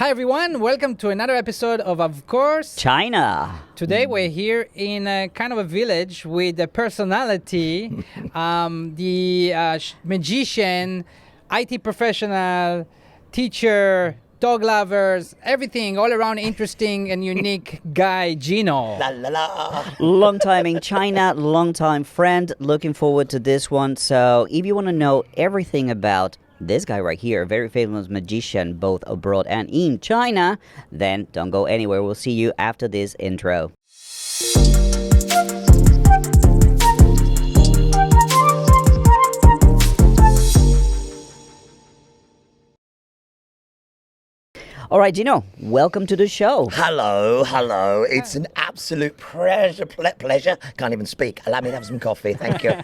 Hi everyone, welcome to another episode of course, China. Today we're here in a kind of a village with a personality, magician, IT professional, teacher, dog lovers, everything all around interesting and unique guy, Geno. La la la. Long time in China, long time friend. Looking forward to this one. So if you want to know everything about this guy right here, a very famous magician, both abroad and in China, then don't go anywhere. We'll see you after this intro. All right, Geno, welcome to the show. Hello. It's an absolute pleasure. Can't even speak. Allow me to have some coffee. Thank you.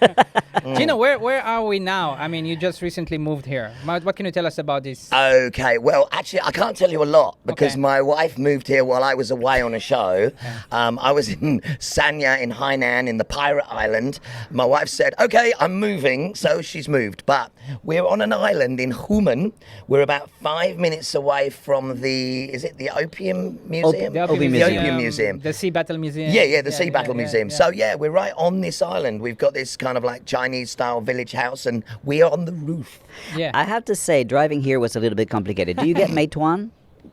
Geno, where are we now? I mean, you just recently moved here. What can you tell us about this? Okay, well, actually, I can't tell you a lot because my wife moved here while I was away on a show. I was in Sanya in Hainan in the Pirate Island. My wife said, okay, I'm moving, so she's moved. But we're on an island in Human. We're about 5 minutes away from the Opium Museum? The Opium Museum. The Sea Battle Museum. Yeah, the Sea Battle Museum. So, we're right on this island. We've got this kind of like Chinese-style village house, and we are on the roof. Yeah. I have to say, driving here was a little bit complicated. Do you get Meituan?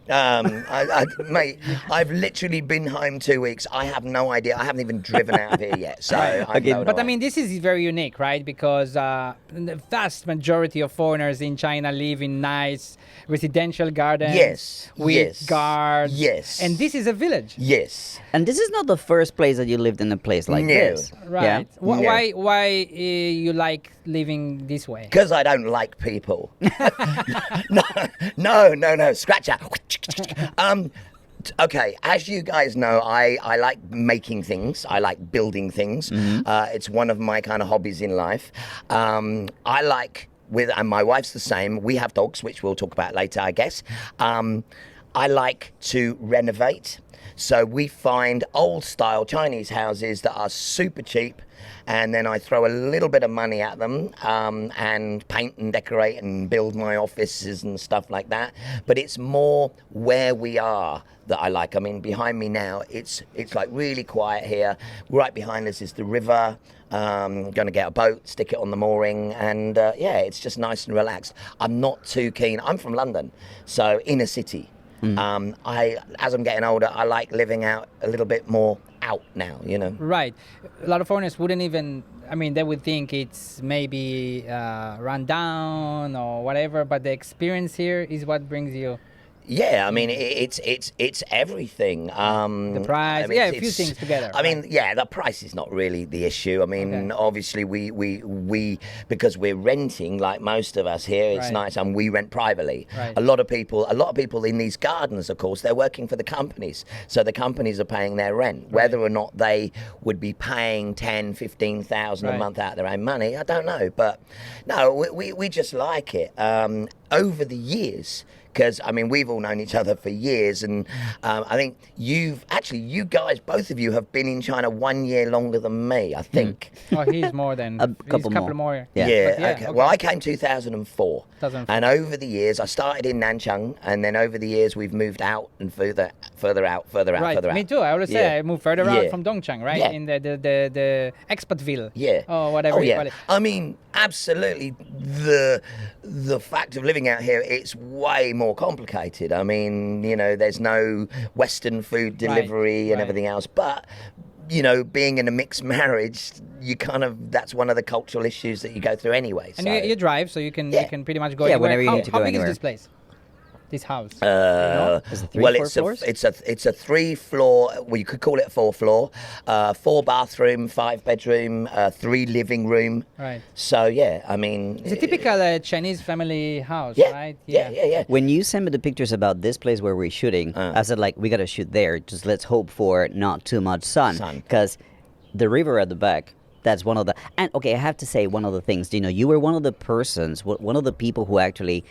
Mate, I've literally been home 2 weeks. I have no idea. I haven't even driven out of here yet. So, But I mean, this is very unique, right? Because the vast majority of foreigners in China live in nice residential gardens with gardens. Yes. And this is a village. Yes. And this is not the first place that you lived in a place like this. Right. Yeah? Why you like living this way? Because I don't like people. No. Scratch that. Okay, as you guys know, I like making things. I like building things. It's one of my kind of hobbies in life. And my wife's the same. We have dogs, which we'll talk about later, I guess. I like to renovate. So we find old-style Chinese houses that are super cheap, and then I throw a little bit of money at them and paint and decorate and build my offices and stuff like that. But it's more where we are that I like. I mean, behind me now, it's like really quiet here. Right behind us is the river. Going to get a boat, stick it on the mooring, and it's just nice and relaxed. I'm not too keen. I'm from London, so inner city. As I'm getting older, I like living out a little bit more out now, you know. Right. A lot of foreigners wouldn't even, they would think it's maybe run down or whatever, but the experience here is what brings you. Yeah, I mean, it's everything. The price, a few things together. The price is not really the issue. I mean, obviously we because we're renting, like most of us here, it's nice, and we rent privately. Right. A lot of people in these gardens, of course, they're working for the companies, so the companies are paying their rent. Whether or not they would be paying 10, 15,000 a month out of their own money, I don't know. But no, we just like it. Over the years, because, we've all known each other for years, and I think you guys, both of you, have been in China 1 year longer than me, I think. Oh, he's more than a couple more. Yeah. Okay. Well, I came 2004. And over the years, I started in Nanchang, and then over the years, we've moved out and further out. Right, me too. I always say I moved further out from Dongcheng, right? Yeah. In the expatville. Yeah. Or whatever you call it. I mean, absolutely, the fact of living out here, it's way more complicated. I mean, there's no Western food delivery and everything else. But, being in a mixed marriage, that's one of the cultural issues that you go through anyway. And you drive, so you can pretty much go whenever you need to go anywhere. How big is this place? This house? Is it it's a 3-floor. Well, you could call it a 4-floor. 4 bathroom, 5 bedroom, 3 living room. Right. So it's a typical Chinese family house, right? Yeah. When you sent me the pictures about this place where we're shooting, I said, we gotta shoot there. Just let's hope for not too much sun, because the river at the back. That's one of the. And I have to say one of the things. You were one of the people who actually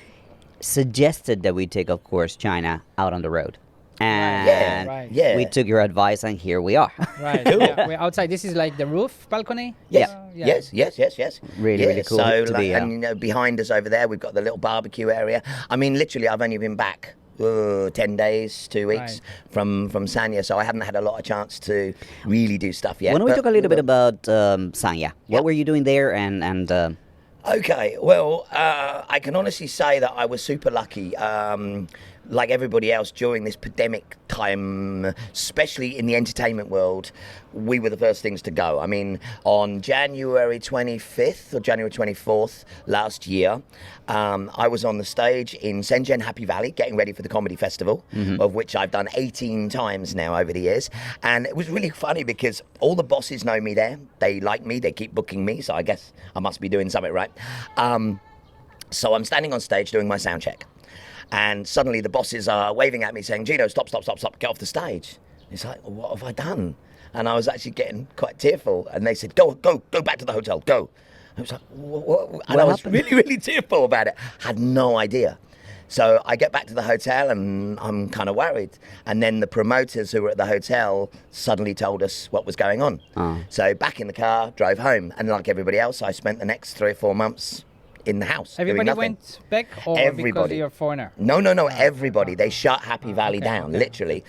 suggested that we take, of course, China out on the road. And we took your advice, and here we are. Right. Yeah. We're outside. This is like the roof balcony. Yes. Yes. Really cool to be. And behind us over there, we've got the little barbecue area. I mean, literally, I've only been back 10 days, 2 weeks from Sanya, so I haven't had a lot of chance to really do stuff yet. Why don't we talk a little bit about Sanya? What were you doing there, and Okay, well, I can honestly say that I was super lucky. Like everybody else during this pandemic time, especially in the entertainment world, we were the first things to go. I mean, on January 25th or January 24th last year, I was on the stage in Shenzhen, Happy Valley, getting ready for the comedy festival, of which I've done 18 times now over the years. And it was really funny because all the bosses know me there. They like me. They keep booking me. So I guess I must be doing something right. So I'm standing on stage doing my sound check. And suddenly the bosses are waving at me saying, Geno, stop, get off the stage. It's like, what have I done? And I was actually getting quite tearful. And they said, go back to the hotel, go. I was like, what? And I was really, really tearful about it. Had no idea. So I get back to the hotel and I'm kind of worried. And then the promoters who were at the hotel suddenly told us what was going on. So back in the car, drove home. And like everybody else, I spent the next 3 or 4 months in the house. Everybody doing went back, or everybody. Because you're a foreigner? No, everybody. They shut Happy Valley down, literally.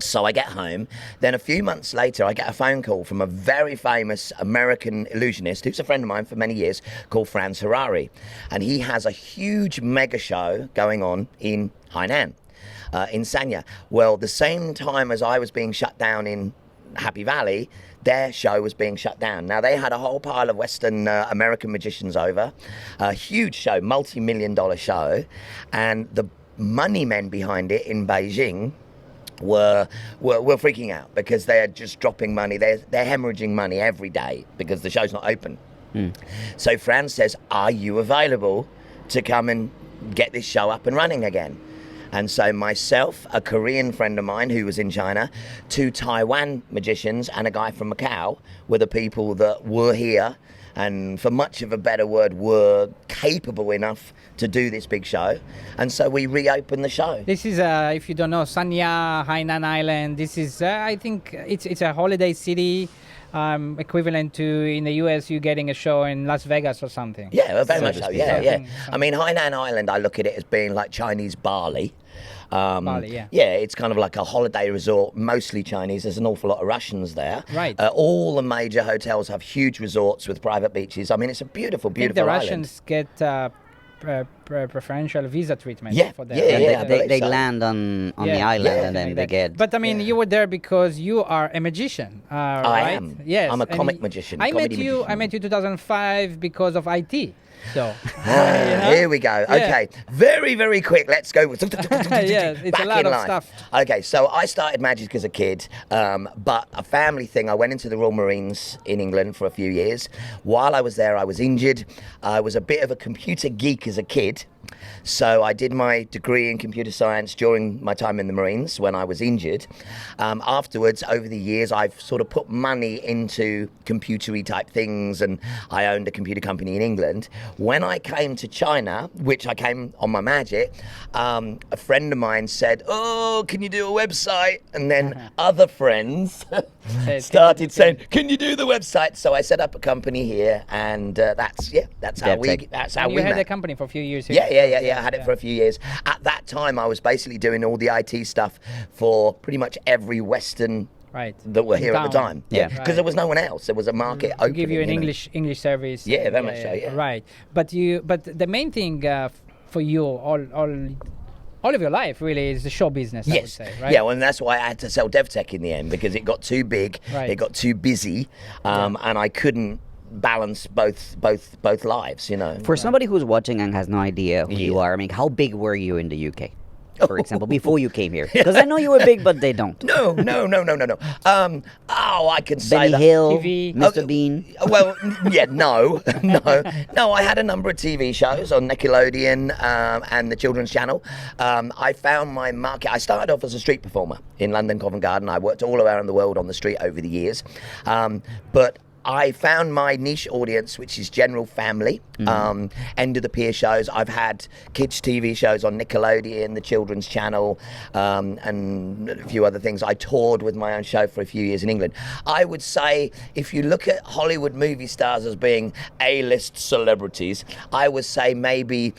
So I get home. Then a few months later, I get a phone call from a very famous American illusionist who's a friend of mine for many years called Franz Harari. And he has a huge mega show going on in Hainan, in Sanya. Well, the same time as I was being shut down in Happy Valley, their show was being shut down. Now, they had a whole pile of Western American magicians over, a huge show, multi-million-dollar show, and the money men behind it in Beijing were freaking out because they're just dropping money. They're hemorrhaging money every day because the show's not open. So Franz says, are you available to come and get this show up and running again? And so myself, a Korean friend of mine who was in China, 2 Taiwan magicians and a guy from Macau were the people that were here and, for much of a better word, were capable enough to do this big show. And so we reopened the show. This is, if you don't know, Sanya, Hainan Island. This is, I think, it's a holiday city. Equivalent to in the US you getting a show in Las Vegas or something. Yeah, well, very much so. Yeah. I mean, Hainan Island, I look at it as being like Chinese Bali. Bali, yeah. Yeah, it's kind of like a holiday resort, mostly Chinese. There's an awful lot of Russians there. Right. All the major hotels have huge resorts with private beaches. I mean, it's a beautiful, beautiful I think the island. Russians get preferential visa treatment for them. they land on the island and then they get. But I mean, you were there because you are a magician, right? I am. Yes. I'm a comic magician. I met you 2005 because of IT. So here we go. Yeah. Okay, very, very quick. Let's go. Yes, it's a lot of stuff. Okay, so I started magic as a kid, but a family thing. I went into the Royal Marines in England for a few years. While I was there, I was injured. I was a bit of a computer geek as a kid. So I did my degree in computer science during my time in the Marines when I was injured. Afterwards, over the years, I've sort of put money into computery type things, and I owned a computer company in England. When I came to China, which I came on my magic, a friend of mine said, "Oh, can you do a website?" And then other friends started saying, "Can you do the website?" So I set up a company here, and that's how we had met. a company for a few years here. Yeah. I had it for a few years. At that time, I was basically doing all the IT stuff for pretty much every Western that were here at the time. Yeah, because there was no one else. There was a market open. To give you an English service. Yeah, very much so. Yeah. Right, but the main thing for you all of your life really is the show business. Yes. I would say, right? Yeah, well, and that's why I had to sell DevTech in the end, because it got too big, it got too busy, and I couldn't balance both lives, you know. For somebody who's watching and has no idea who you are, I mean, how big were you in the UK? For example, before you came here? Because I know you were big, but they don't. No. I can say Benny that. Hill, TV. Mr. Bean. Well, yeah, no. I had a number of TV shows on Nickelodeon and the Children's Channel. I found my market. I started off as a street performer in London, Covent Garden. I worked all around the world on the street over the years, but I found my niche audience, which is general family, end of the pier shows. I've had kids' TV shows on Nickelodeon, the Children's Channel, and a few other things. I toured with my own show for a few years in England. I would say if you look at Hollywood movie stars as being A-list celebrities, I would say maybe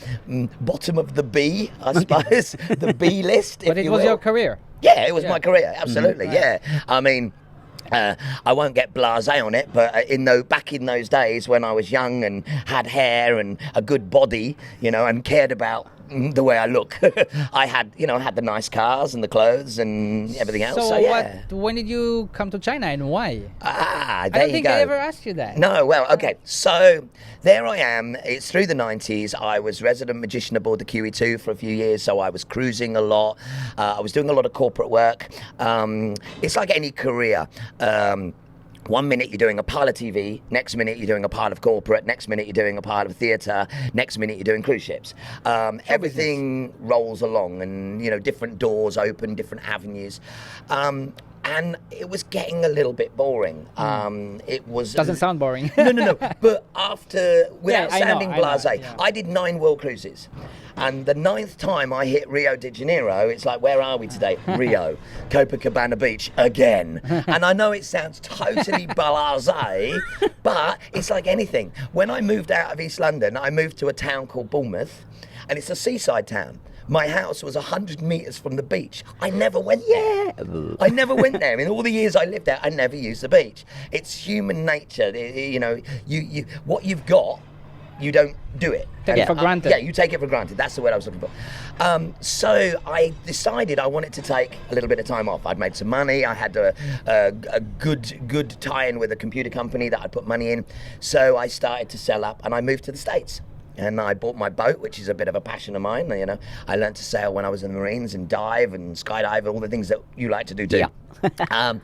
bottom of the B, I suppose, the B list. But it was your career. Yeah, it was my career, absolutely, yeah. I mean, I won't get blasé on it, but back in those days when I was young and had hair and a good body, and cared about the way I look, I had the nice cars and the clothes and everything else. So yeah. When did you come to China and why? There I don't think I ever asked you that. No, well, okay. So there I am. It's through the 90s. I was resident magician aboard the QE2 for a few years, so I was cruising a lot. I was doing a lot of corporate work. It's like any career. 1 minute you're doing a pile of TV, next minute you're doing a pile of corporate, next minute you're doing a pile of theatre, next minute you're doing cruise ships. Everything rolls along and, different doors open, different avenues. And it was getting a little bit boring. It was... Doesn't sound boring. No. But without sounding blasé, yeah. I did 9 world cruises. And the 9th time I hit Rio de Janeiro, it's like, where are we today? Rio, Copacabana Beach, again. And I know it sounds totally blasé, but it's like anything. When I moved out of East London, I moved to a town called Bournemouth, and it's a seaside town. My house was 100 metres from the beach. I never went there. I never went there. In all the years I lived there, I never used the beach. It's human nature. You what you've got, you don't do it. Take it for granted. Yeah, you take it for granted. That's the word I was looking for. So I decided I wanted to take a little bit of time off. I'd made some money. I had a good tie-in with a computer company that I'd put money in. So I started to sell up and I moved to the States. And I bought my boat, which is a bit of a passion of mine. I learned to sail when I was in the Marines and dive and skydive, all the things that you like to do too. Yeah.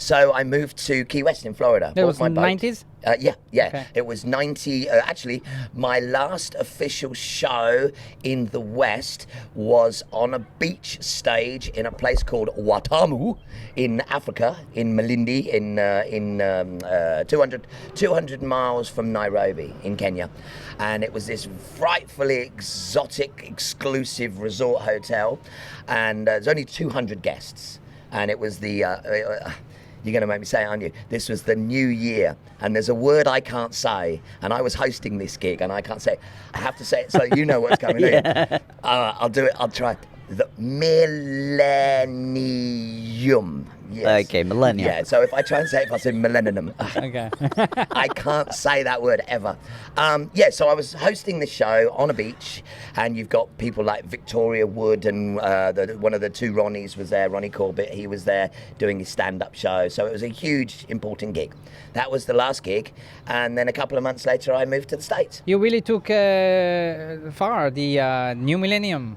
So I moved to Key West in Florida. It was in the 90s? Yeah. Okay. It was 90. Actually, my last official show in the West was on a beach stage in a place called Watamu in Africa, in Malindi, in 200 miles from Nairobi in Kenya. And it was this frightfully exotic, exclusive resort hotel. And there's only 200 guests. And it was the... you're going to make me say it, aren't you? This was the New Year, and there's a word I can't say, and I was hosting this gig, and I can't say it. I have to say it so you know what's coming in. I'll do it. I'll try. The millennium. Yes. Okay, millennium. Yeah, so if I try and say it, if I say millennium, Okay. I can't say that word ever. So I was hosting the show on a beach, and you've got people like Victoria Wood and one of the 2 Ronnies was there, Ronnie Corbett. He was there doing his stand-up show. So it was a huge, important gig. That was the last gig, and then a couple of months later, I moved to the States. You really took far the new millennium,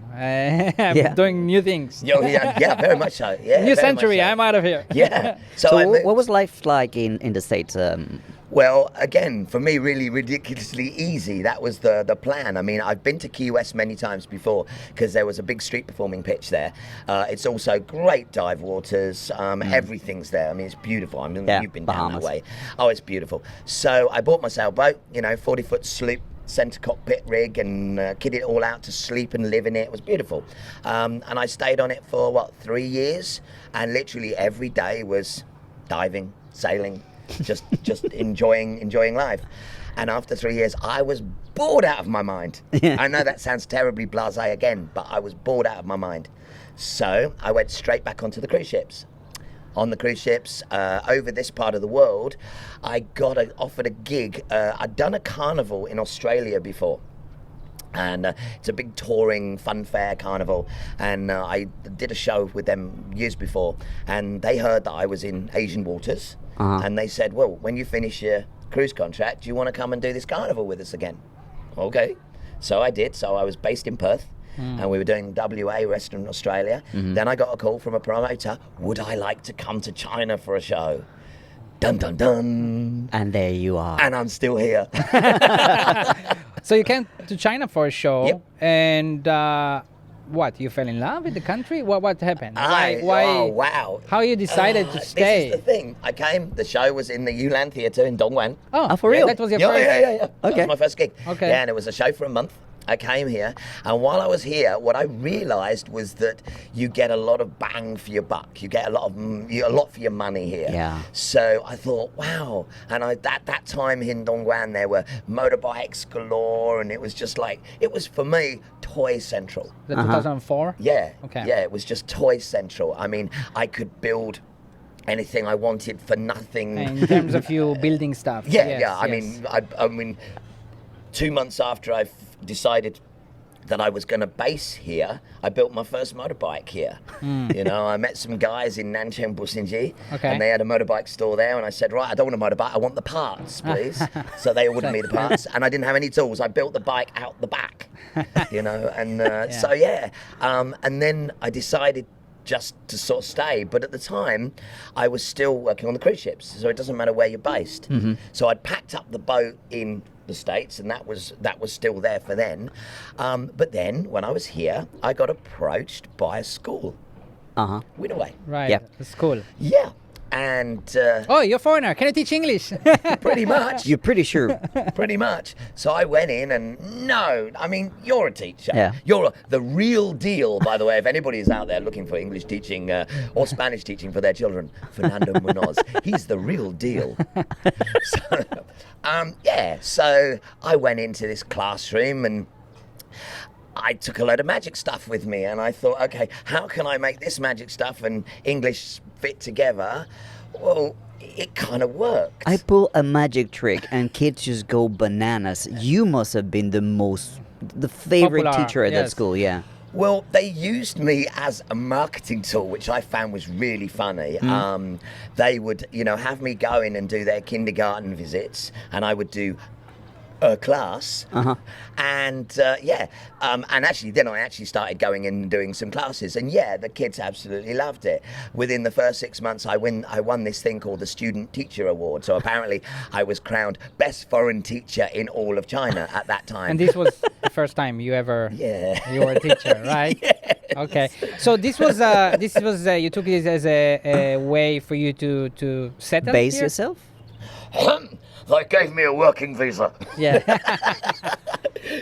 doing new things. Yeah, very much so. Yeah, new century, so. I'm out of here. Yeah. So what was life like in the States? Well, again, for me, really ridiculously easy. That was the plan. I mean, I've been to Key West many times before because there was a big street performing pitch there. It's also great dive waters. Everything's there. I mean, it's beautiful. I mean, you've been down that way. Oh, it's beautiful. So I bought my sailboat, 40-foot sloop, centre cockpit rig, and kitted it all out to sleep and live in it. It was beautiful. And I stayed on it for, 3 years? And literally every day was diving, sailing, just enjoying life. And after 3 years, I was bored out of my mind. I know that sounds terribly blasé again, but I was bored out of my mind. So I went straight back onto the cruise ships. On the cruise ships over this part of the world, I got offered a gig. I'd done a carnival in Australia before. And it's a big touring fun fair carnival, and I did a show with them years before, and they heard that I was in Asian waters, and they said, well, when you finish your cruise contract, do you want to come and do this carnival with us again? Okay. So I did. So I was based in Perth, and we were doing WA, Western Australia. Then I got a call from a promoter, would I like to come to China for a show? Dun, dun, dun. And there you are. And I'm still here. So you came to China for a show, Yep. and what? You fell in love with the country? What happened? Why? Oh, wow. How you decided to stay? This is the thing. I came. The show was in the Yulan Theatre in Dongguan. Oh, for real? That was your Yeah, first. yeah. That Okay. was my first gig. Okay. Yeah, and it was a show for a month. I came here, and while I was here, what I realised was that you get a lot of bang for your buck. You get a lot for your money here. Yeah. So I thought, wow. And that time in Dongguan, there were motorbikes galore, and it was just like, it was for me toy central. The 2004. Yeah. Okay. Yeah, it was just toy central. I mean, I could build anything I wanted for nothing. In terms of you building stuff. Yeah, Yes, yeah. yes. I mean, 2 months after I decided that I was going to base here, I built my first motorbike here. You know, I met some guys in Nanchang Businji, Okay. and they had a motorbike store there, and I said, right, I don't want a motorbike, I want the parts, please. So they ordered me the parts, and I didn't have any tools. I built the bike out the back, you know, and so yeah. And then I decided just to sort of stay, but at the time I was still working on the cruise ships, so it doesn't matter where you're based. So I'd packed up the boat in the States, and that was still there for then. But then when I was here, I got approached by a school. Widoway. Right. Yeah. It's cool. Yeah. And Oh, you're a foreigner. Can I teach English? pretty much. You're pretty sure. Pretty much. So I went in, and no, I mean, you're a teacher. Yeah. You're the real deal, by the way. If anybody is out there looking for English teaching or Spanish teaching for their children, Fernando Munoz, he's the real deal. So, yeah, so I went into this classroom, and I took a load of magic stuff with me, and I thought, okay, how can I make this magic stuff and English fit together? Well, it kind of worked. I pull a magic trick and kids just go bananas. You must have been the favorite Popular, teacher at that yes. school, yeah. Well, they used me as a marketing tool, which I found was really funny. They would, you know, have me go in and do their kindergarten visits, and I would do a class. And yeah, and actually then I actually started going in and doing some classes, and yeah, the kids absolutely loved it. Within the first 6 months, I won this thing called the Student Teacher Award. So apparently I was crowned best foreign teacher in all of China at that time. And this was the first time you ever you were a teacher, right? Okay. So this was you took this as a way for you to settle Base here? yourself? They gave me a working visa. Yeah.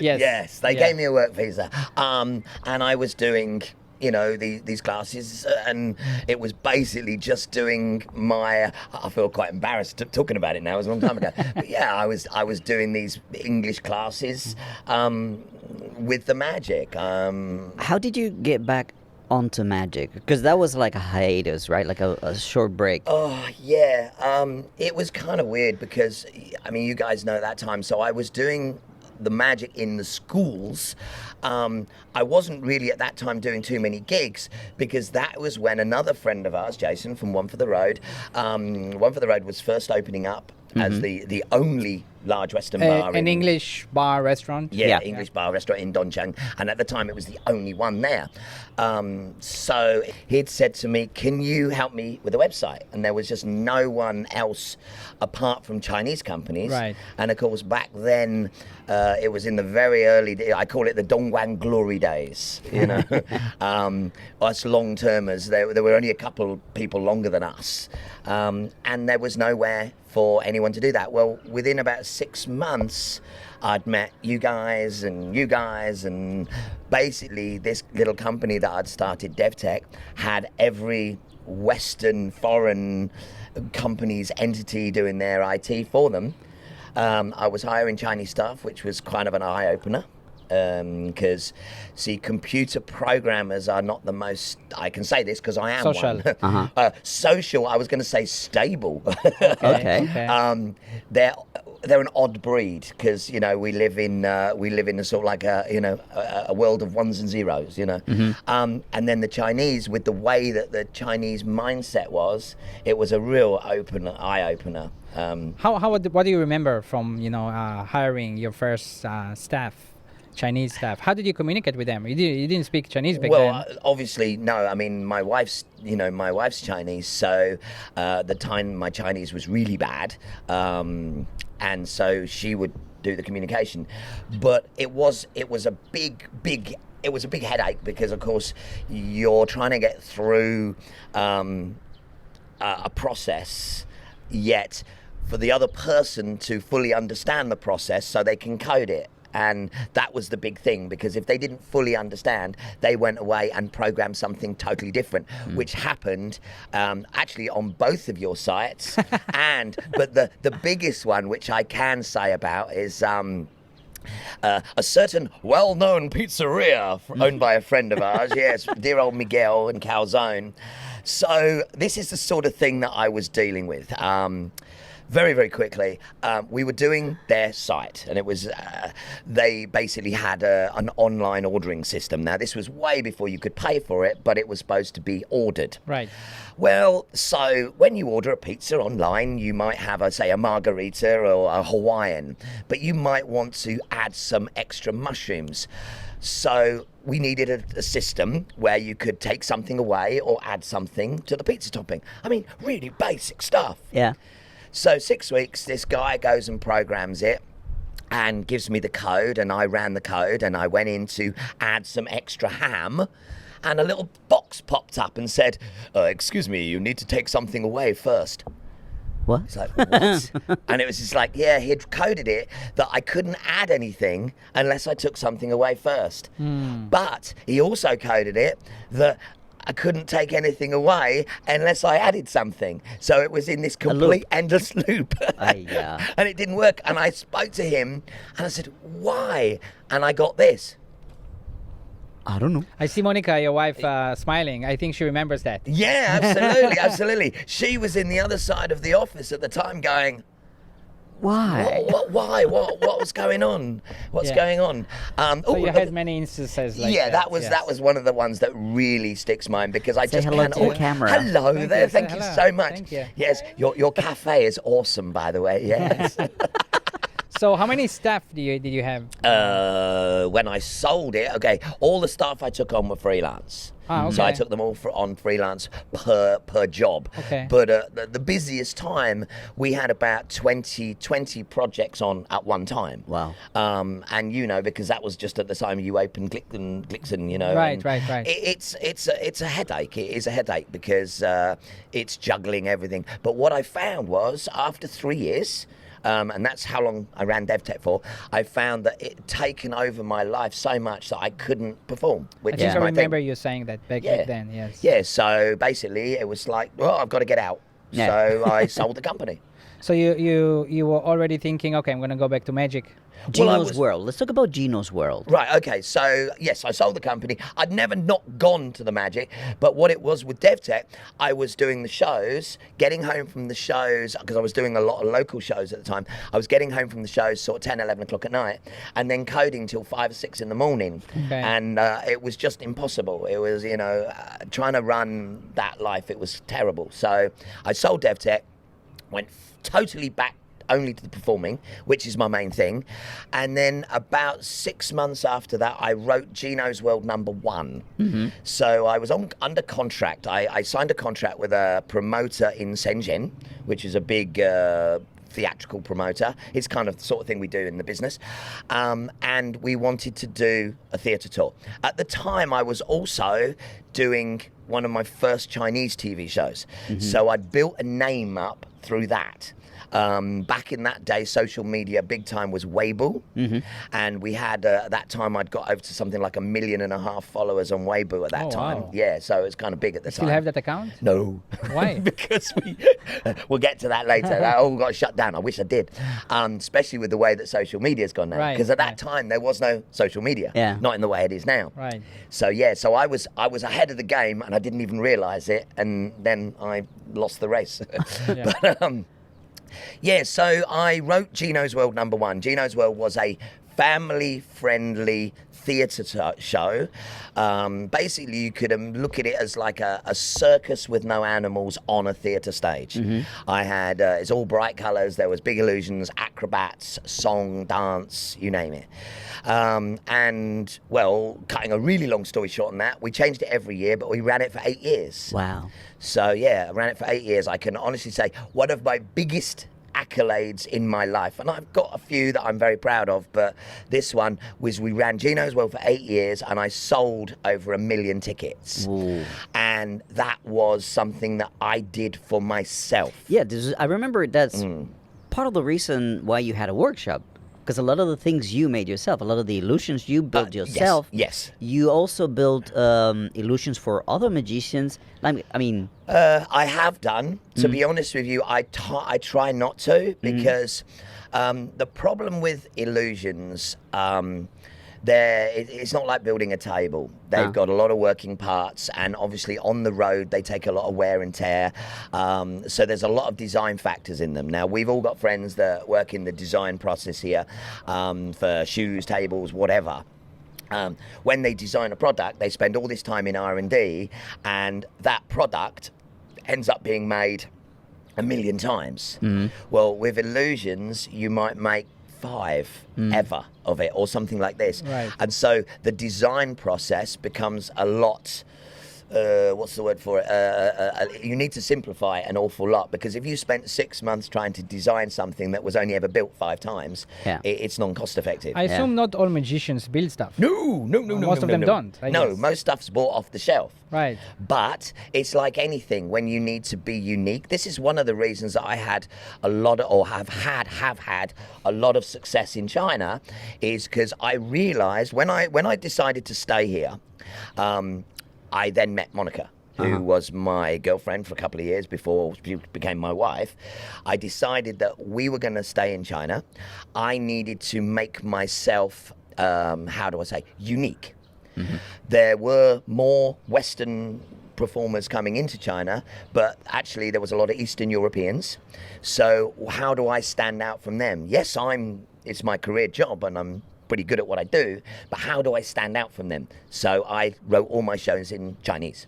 Yes. Yes, they gave me a work visa. And I was doing, you know, these classes, and it was basically just doing my, I feel quite embarrassed talking about it now, it was a long time ago. But yeah, I was doing these English classes with the magic. How did you get back onto magic? Because that was like a hiatus, right? Like a short break. Oh, yeah. It was kind of weird because, I mean, you guys know that time. So I was doing the magic in the schools. I wasn't really at that time doing too many gigs because that was when another friend of ours, Jason from One for the Road, One for the Road was first opening up as the only large Western bar. An English bar restaurant. Yeah, English bar restaurant in Dongcheng, and at the time it was the only one there. So he'd said to me, can you help me with a website? And there was just no one else apart from Chinese companies. Right. And of course back then it was in the very early days. I call it the Dongguan glory days, you know. Us long-termers, there were only a couple of people longer than us, and there was nowhere for anyone to do that. Well, within about 6 months, I'd met you guys, and basically this little company that I'd started, DevTech, had every Western foreign company's entity doing their IT for them. I was hiring Chinese staff, which was kind of an eye-opener. Because, see, computer programmers are not the most, I can say this because I am Social. one. Social, I was going to say stable. Okay. They're an odd breed because, you know, we live in a sort of like a world of ones and zeros, you know. And then the Chinese, with the way that the Chinese mindset was, it was a real eye opener. What do you remember from hiring your first staff? Chinese staff. How did you communicate with them? You didn't speak Chinese back then. Well, obviously, no. I mean, my wife's Chinese, so the time my Chinese was really bad, and so she would do the communication. But it was a big it was a big headache because, of course, you're trying to get through a process, yet for the other person to fully understand the process so they can code it. And that was the big thing, because if they didn't fully understand, they went away and programmed something totally different, which happened actually on both of your sites. But the biggest one, which I can say about, is a certain well-known pizzeria owned by a friend of ours. Yes, dear old Miguel in Calzone. So this is the sort of thing that I was dealing with. Very, very quickly, we were doing their site, and it was they basically had an online ordering system. Now, this was way before you could pay for it, but it was supposed to be ordered. Right. Well, so when you order a pizza online, you might have, say, a margarita or a Hawaiian, but you might want to add some extra mushrooms. So we needed a system where you could take something away or add something to the pizza topping. I mean, really basic stuff. Yeah. So 6 weeks, this guy goes and programs it and gives me the code, and I ran the code, and I went in to add some extra ham, and a little box popped up and said, excuse me, you need to take something away first. What? It's like, what? And it was just like, yeah, he'd coded it that I couldn't add anything unless I took something away first. But he also coded it that I couldn't take anything away unless I added something. So it was in this complete endless loop. And it didn't work. And I spoke to him and I said, why? And I got this. I don't know. I see Monica, your wife, smiling. I think she remembers that. Yeah, absolutely, absolutely. She was in the other side of the office at the time going, why? Why? What was going on? What's going on? So you had many instances like that. That was one of the ones that really sticks in mind, because I Say just hello can't. to the camera. Hello there. Thank you so much. Thank you. Yes, your cafe is awesome, by the way. Yes. So how many staff did you have? When I sold it, okay, all the staff I took on were freelance. Okay. So I took them all on freelance per job. Okay. But the busiest time, we had about 20 projects on at one time. Wow. And because that was just at the time you opened Glixen, Right. It's a headache. It is a headache because it's juggling everything. But what I found was, after 3 years, and that's how long I ran DevTech for, I found that it had taken over my life so much that I couldn't perform. I think I remember you saying that back then, yes. Yeah, so basically it was like, well, I've got to get out. Yeah. So I sold the company. So you were already thinking, okay, I'm going to go back to magic. Geno's World. Let's talk about Geno's World. Right, okay, so yes, I sold the company. I'd never not gone to the magic, but what it was with DevTech, I was doing the shows, getting home from the shows, because I was doing a lot of local shows at the time. I was getting home from the shows sort of 10, 11 o'clock at night, and then coding till 5 or 6 in the morning. Okay. And it was just impossible. It was, trying to run that life, it was terrible. So I sold DevTech, went totally back only to the performing, which is my main thing. And then about 6 months after that, I wrote Geno's World #1. Mm-hmm. So I was under contract. I signed a contract with a promoter in Shenzhen, which is a big theatrical promoter. It's kind of the sort of thing we do in the business. And we wanted to do a theatre tour. At the time, I was also doing one of my first Chinese TV shows. Mm-hmm. So I'd built a name up through that. Back in that day, social media big time was Weibo, and we had at that time I'd got over to something like 1.5 million followers on Weibo at that time. Wow. Yeah, so it was kind of big at the time. Still have that account? No. Why? Because we'll get to that later. That all got shut down. I wish I did, especially with the way that social media's gone now. Right, Because at that time there was no social media. Yeah. Not in the way it is now. Right. So yeah, so I was ahead of the game and I didn't even realise it, and then I lost the race. Yeah. But yeah, so I wrote Geno's World #1. Geno's World was a family-friendly theatre show. Basically, you could look at it as like a circus with no animals on a theatre stage. Mm-hmm. I had, it's all bright colours, there was big illusions, acrobats, song, dance, you name it. And, well, cutting a really long story short on that, we changed it every year, but we ran it for 8 years. Wow. So, yeah, I ran it for 8 years. I can honestly say one of my biggest accolades in my life, and I've got a few that I'm very proud of, but this one was, we ran Geno's World for 8 years, and I sold over 1 million tickets. Ooh. And that was something that I did for myself. Yeah, I remember that's part of the reason why you had a workshop. Because a lot of the things you made yourself, a lot of the illusions you built yourself. Yes. You also built illusions for other magicians. I mean, I have done. To be honest with you, I try not to, because the problem with illusions, it's not like building a table. They've got a lot of working parts, and obviously on the road they take a lot of wear and tear. So there's a lot of design factors in them. Now, we've all got friends that work in the design process here for shoes, tables, whatever. When they design a product, they spend all this time in R&D, and that product ends up being made 1 million times. Well, with illusions, you might make 5 ever of it, or something like this. Right. And so the design process becomes a lot, what's the word for it? You need to simplify it an awful lot, because if you spent 6 months trying to design something that was only ever built 5 times, it's non-cost effective. I assume not all magicians build stuff. No. Most of them don't, I No, guess. most stuff's bought off the shelf. Right. But it's like anything, when you need to be unique. This is one of the reasons that I had a lot of, or have had a lot of success in China, is because I realized when I decided to stay here, I then met Monica, who was my girlfriend for a couple of years before she became my wife. I decided that we were going to stay in China. I needed to make myself, unique. There were more Western performers coming into China, but actually there was a lot of Eastern Europeans. So how do I stand out from them? Yes, it's my career job, and I'm pretty good at what I do, but how do I stand out from them? So I wrote all my shows in Chinese,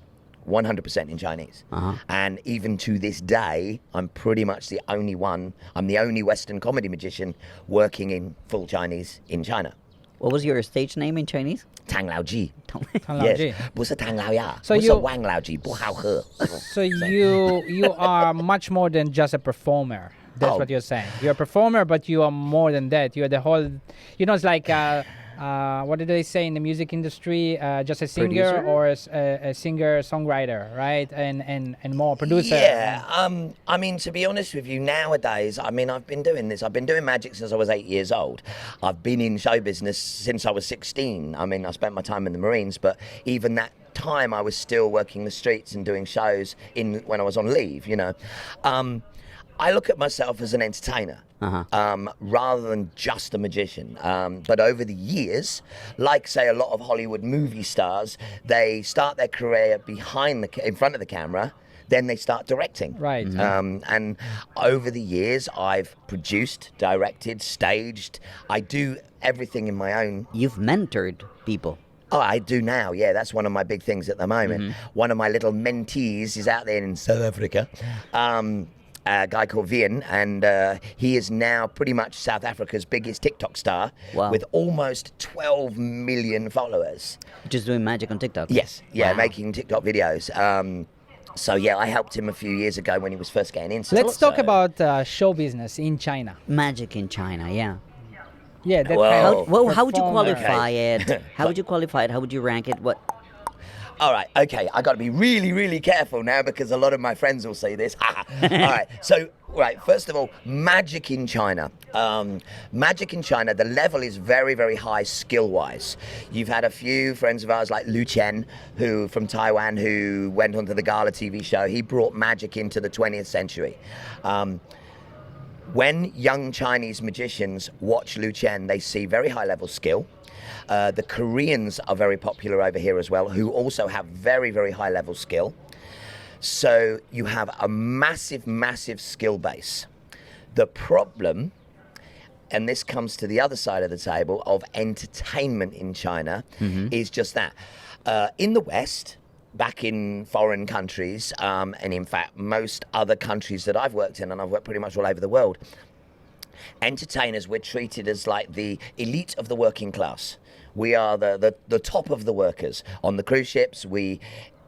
100% in Chinese. And even to this day, I'm pretty much the only one, I'm the only Western comedy magician working in full Chinese in China. what was your stage name in Chinese? 唐老鸡 唐老鸡。 Yes, 不是唐老鸭 So 不是 you- 王老鸡不好喝 So you are much more than just a performer. That's Oh. what you're saying. You're a performer, but you are more than that. You're the whole. It's like what did they say in the music industry? Just a singer Producer? or a singer songwriter, right? And more producer. Yeah, I mean, to be honest with you, nowadays, I mean, I've been doing this. I've been doing magic since I was 8 years old. I've been in show business since I was 16. I mean, I spent my time in the Marines, but even that time, I was still working the streets and doing shows when I was on leave, I look at myself as an entertainer. Rather than just a magician. But over the years, like say a lot of Hollywood movie stars, they start their career in front of the camera, then they start directing. Right. And over the years, I've produced, directed, staged. I do everything in my own. You've mentored people. Oh, I do now. Yeah, that's one of my big things at the moment. One of my little mentees is out there in South Africa. A guy called Vian, and he is now pretty much South Africa's biggest TikTok star. Wow. With almost 12 million followers. Just doing magic on TikTok. Yes, yeah, Wow. making TikTok videos. So yeah, I helped him a few years ago when he was first getting into it. Let's talk So- about show business in China. Magic in China, yeah. Yeah, that Well- kind of How would you performer. qualify it? How would you qualify it? How would you rank it? What? All right, okay, I got to be really, really careful now because a lot of my friends will see this. All right, so, first of all, magic in China. Magic in China, the level is very, very high skill-wise. You've had a few friends of ours like Lu Chen, from Taiwan, who went onto the Gala TV show. He brought magic into the 20th century. When young Chinese magicians watch Lu Chen, they see very high-level skill. The Koreans are very popular over here as well, who also have very, very high-level skill. So you have a massive, massive skill base. The problem, and this comes to the other side of the table, of entertainment in China, is just that. In the West, back in foreign countries, and in fact, most other countries that I've worked in, and I've worked pretty much all over the world, entertainers, we're treated as like the elite of the working class. We are the top of the workers. On the cruise ships, we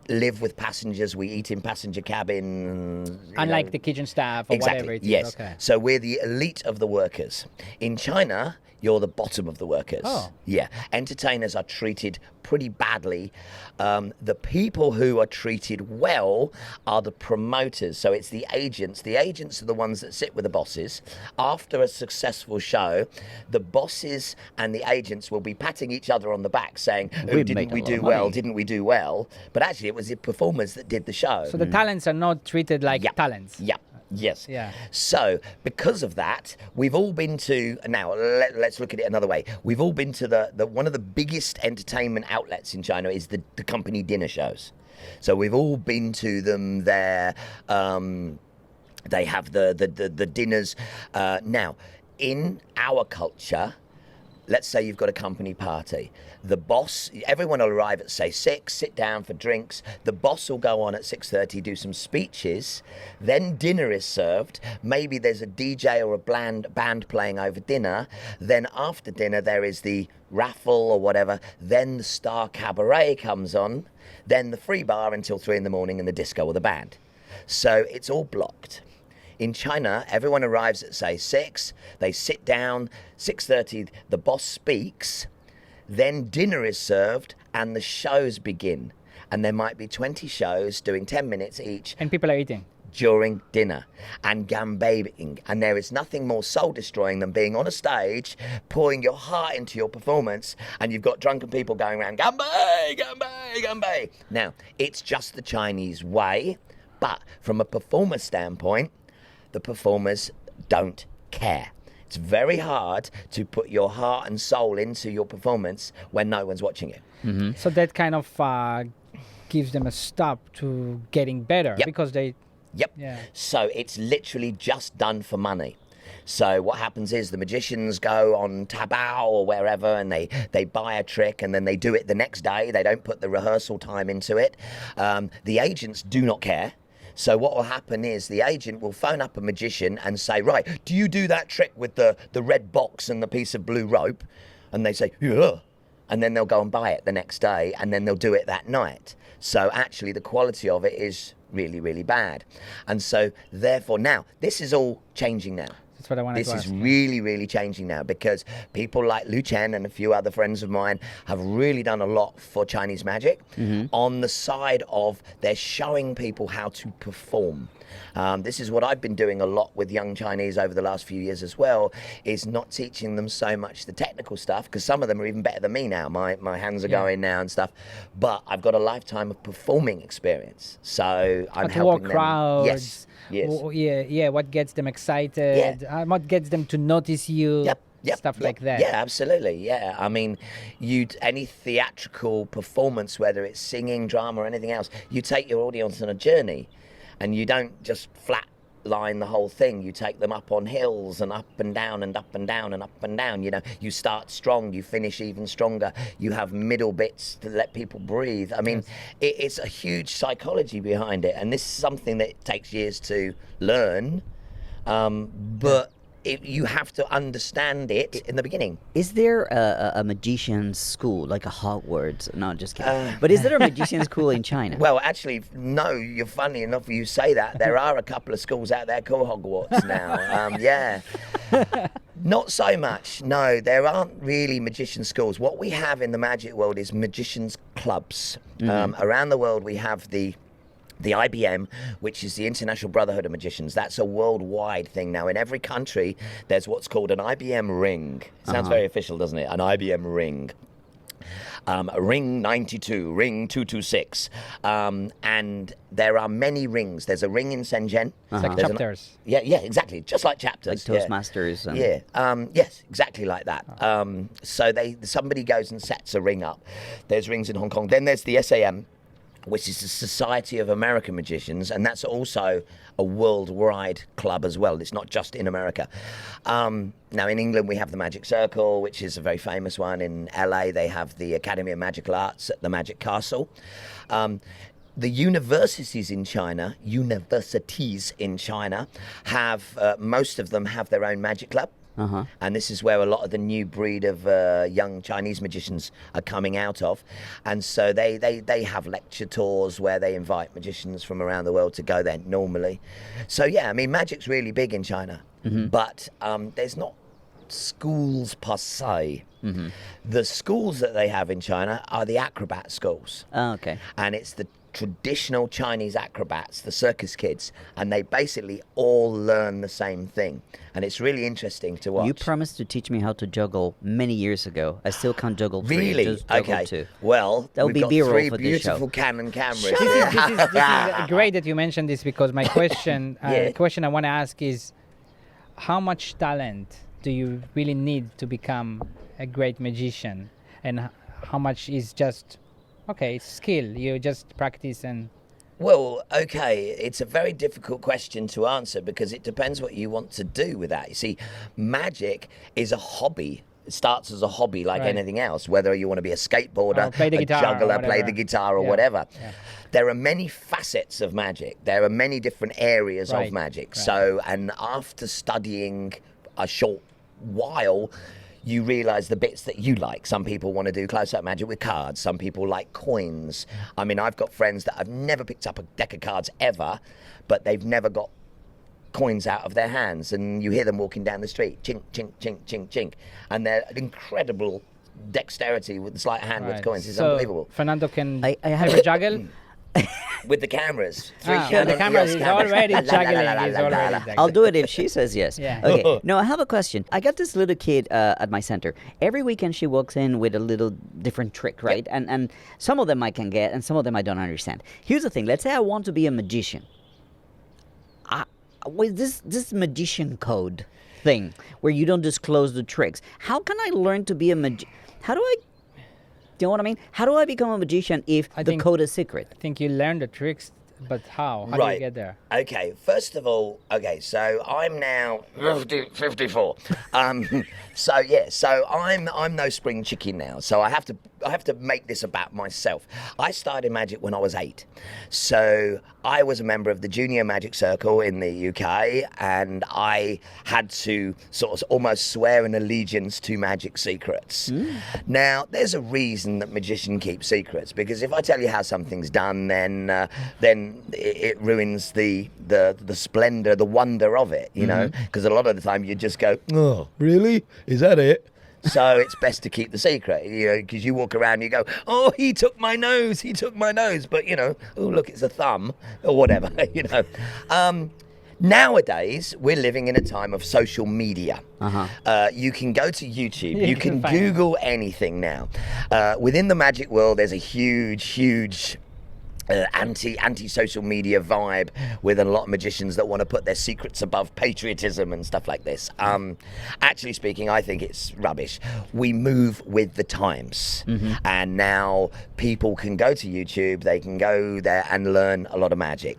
live with passengers. We eat in passenger cabins. Unlike the kitchen staff or Exactly. whatever it is. Yes. Okay. So we're the elite of the workers. In China, you're the bottom of the workers. Oh. Yeah. Entertainers are treated pretty badly. The people who are treated well are the promoters. So it's the agents. The agents are the ones that sit with the bosses. After a successful show, the bosses and the agents will be patting each other on the back saying, oh, We didn't make a we lot do of well? money." Didn't we do well? But actually, it was the performers that did the show. So the talents are not treated like talents. Yeah. Yes. Yeah. So because of that, we've all been to now. Let's look at it another way. We've all been to the one of the biggest entertainment outlets in China is the company dinner shows. So we've all been to them there. They have the dinners. Now, in our culture, let's say you've got a company party. The boss, everyone will arrive at say 6, sit down for drinks. The boss will go on at 6:30, do some speeches. Then dinner is served. Maybe there's a DJ or a band playing over dinner. Then after dinner there is the raffle or whatever. Then the star cabaret comes on. Then the free bar until 3 in the morning and the disco or the band. So it's all blocked. In China, everyone arrives at, say, 6. They sit down. 6:30, the boss speaks. Then dinner is served and the shows begin. And there might be 20 shows doing 10 minutes each And people are eating. during dinner and gambling. And there is nothing more soul-destroying than being on a stage, pouring your heart into your performance, and you've got drunken people going around, Gambay, Gambay, Gambay. Now, it's just the Chinese way, but from a performer standpoint, the performers don't care. It's very hard to put your heart and soul into your performance when no one's watching you. So that kind of gives them a stop to getting better Yep. because they. Yep. Yeah. So it's literally just done for money. So what happens is the magicians go on Taobao or wherever and they buy a trick and then they do it the next day. They don't put the rehearsal time into it. The agents do not care. So what will happen is the agent will phone up a magician and say, right, do you do that trick with the red box and the piece of blue rope? And they say, yeah. And then they'll go and buy it the next day and then they'll do it that night. So actually the quality of it is really, really bad. And so therefore now, this is all changing now. That's what I wanted This to is ask. really, really changing now because people like Lu Chen and a few other friends of mine have really done a lot for Chinese magic on the side of they're showing people how to perform. This is what I've been doing a lot with young Chinese over the last few years as well, is not teaching them so much the technical stuff, because some of them are even better than me now. My hands are going now and stuff. But I've got a lifetime of performing experience. So I'm How to walk helping them. crowds. Yes. Yes. Yeah. What gets them excited? What gets them to notice you? Yep. Stuff like that. Yeah, absolutely. Yeah, I mean, any theatrical performance, whether it's singing, drama, or anything else, you take your audience on a journey, and you don't just flat line the whole thing. You take them up on hills and up and down and up and down and up and down. You know, you start strong, you finish even stronger. You have middle bits to let people breathe. I mean, it's a huge psychology behind it, and this is something that takes years to learn, but you have to understand it in the beginning. Is there a magician's school, like a Hogwarts? No, just kidding. But is there a magician's school in China? Well, actually, no. You're funny enough you say that. There are a couple of schools out there called Hogwarts now. Yeah. Not so much. No, there aren't really magician schools. What we have in the magic world is magicians' clubs. Around the world, we have the IBM, which is the International Brotherhood of Magicians. That's a worldwide thing now. In every country, there's what's called an IBM ring. Sounds very official, doesn't it? An IBM ring. Ring 92, ring 226. And there are many rings. There's a ring in Shenzhen. It's like chapters. Yeah, exactly. Just like chapters. Like Toastmasters. Yes, exactly like that. So somebody goes and sets a ring up. There's rings in Hong Kong. Then there's the SAM, which is the Society of American Magicians, and that's also a worldwide club as well. It's not just in America. Now, in England, we have the Magic Circle, which is a very famous one. In LA, they have the Academy of Magical Arts at the Magic Castle. The universities in China have, most of them have their own magic club. And this is where a lot of the new breed of young Chinese magicians are coming out of. And so they have lecture tours where they invite magicians from around the world to go there normally. So yeah, I mean, magic's really big in China, but there's not schools per se. The schools that they have in China are the acrobat schools. Oh, okay. And it's the traditional Chinese acrobats, the circus kids, and they basically all learn the same thing. And it's really interesting to watch. You promised to teach me how to juggle many years ago. I still can't juggle three. Really? Just juggle Okay. two. Well, That'll we've be got B-roll three for this show. beautiful Canon cameras. This is great that you mentioned this, because my question, Yeah. the question I want to ask is, how much talent do you really need to become a great magician, and how much is just it's skill? You just practice and. Well, okay, it's a very difficult question to answer because it depends what you want to do with that. You see, magic is a hobby. It starts as a hobby like Right. anything else, whether you want to be a skateboarder, Or play the a guitar or juggler, play whatever. the guitar or Yeah. whatever. Yeah. There are many facets of magic. There are many different areas Right. of magic. Right. So, and after studying a short while, you realize the bits that you like. Some people want to do close-up magic with cards. Some people like coins. I mean, I've got friends that have never picked up a deck of cards ever, but they've never got coins out of their hands. And you hear them walking down the street, chink, chink, chink, chink, chink. And they're incredible dexterity with the sleight of hand with Right. coins. It's So unbelievable. Fernando can I have ever juggle. With the cameras. The camera is already La, la, la, juggling. la, la, He's la, la, already la. juggling. I'll do it if she says yes. Yeah. Okay. No, I have a question. I got this little kid at my center. Every weekend she walks in with a little different trick, right? And some of them I can get, and some of them I don't understand. Here's the thing. Let's say I want to be a magician. With this magician code thing where you don't disclose the tricks, how can I learn to be a magician? How do I? Do you know what I mean? How do I become a magician if I the think- code is secret? I think you learn the tricks, but how? How do you get there? Okay, first of all, so I'm now 54. So I'm no spring chicken now. So I have to make this about myself. I started magic when I was 8. So I was a member of the Junior Magic Circle in the UK, and I had to sort of almost swear an allegiance to magic secrets. Now, there's a reason that magician keeps secrets, because if I tell you how something's done, then it ruins the splendor, the wonder of it, you know, because a lot of the time you just go, oh, really? Is that it? So it's best to keep the secret, you know, because you walk around and you go, oh, he took my nose, but, you know, oh, look, it's a thumb, or whatever, you know. Nowadays, we're living in a time of social media. You can go to YouTube, you can find Google anything now. Within the magic world, there's a huge anti-social media vibe with a lot of magicians that want to put their secrets above patriotism and stuff like this. Actually speaking, I think it's rubbish. We move with the times, and now people can go to YouTube, they can go there and learn a lot of magic.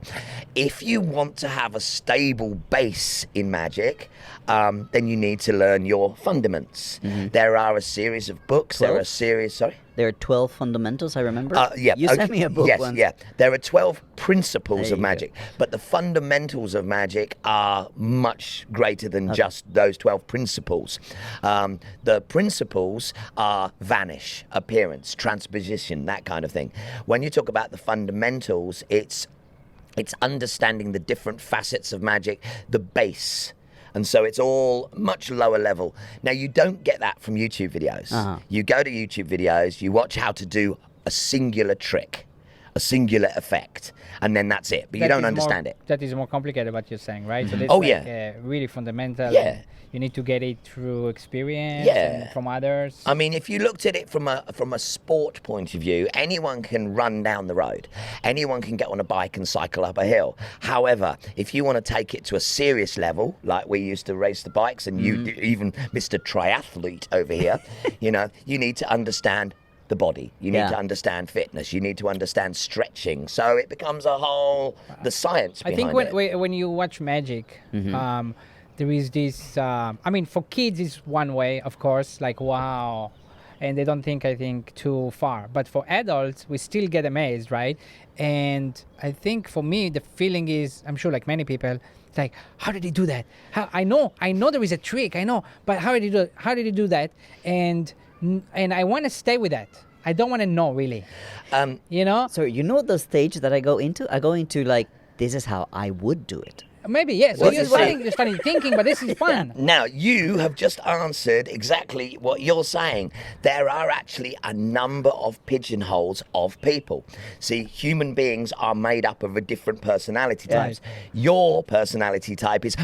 If you want to have a stable base in magic, then you need to learn your fundamentals. There are a series of books. 12? There are a series. Sorry. There are 12 fundamentals, I remember. Yeah. You sent me a book yes, once. Yeah. There are 12 principles There of you go. magic, but the fundamentals of magic are much greater than just those 12 principles. The principles are vanish, appearance, transposition, that kind of thing. When you talk about the fundamentals, it's understanding the different facets of magic, the base. And so it's all much lower level. Now, you don't get that from YouTube videos. You go to YouTube videos, you watch how to do a singular trick, a singular effect, and then that's it. But you don't understand it. That is more complicated what you're saying, right? So Oh, that's really fundamental. Yeah. and You need to get it through experience Yeah. and from others. I mean, if you looked at it from a sport point of view, anyone can run down the road. Anyone can get on a bike and cycle up a hill. However, if you want to take it to a serious level, like we used to race the bikes, and you even Mr. Triathlete over here, you know, you need to understand the body. You need to understand fitness. You need to understand stretching. So it becomes the science I behind think it. when you watch magic, there is this. I mean, for kids, it's one way, of course. Like wow, and they don't think, I think, too far. But for adults, we still get amazed, right? And I think for me, the feeling is, I'm sure like many people, it's like, how did he do that? I know there is a trick, I know, but how did he do it? How did he do that? And I want to stay with that. I don't want to know really. You know? So you know the stage that I go into? I go into like, this is how I would do it. Maybe, yes. So Well, you're starting thinking, but this is fun. Now, you have just answered exactly what you're saying. There are actually a number of pigeonholes of people. See, human beings are made up of a different personality types. Your personality type is,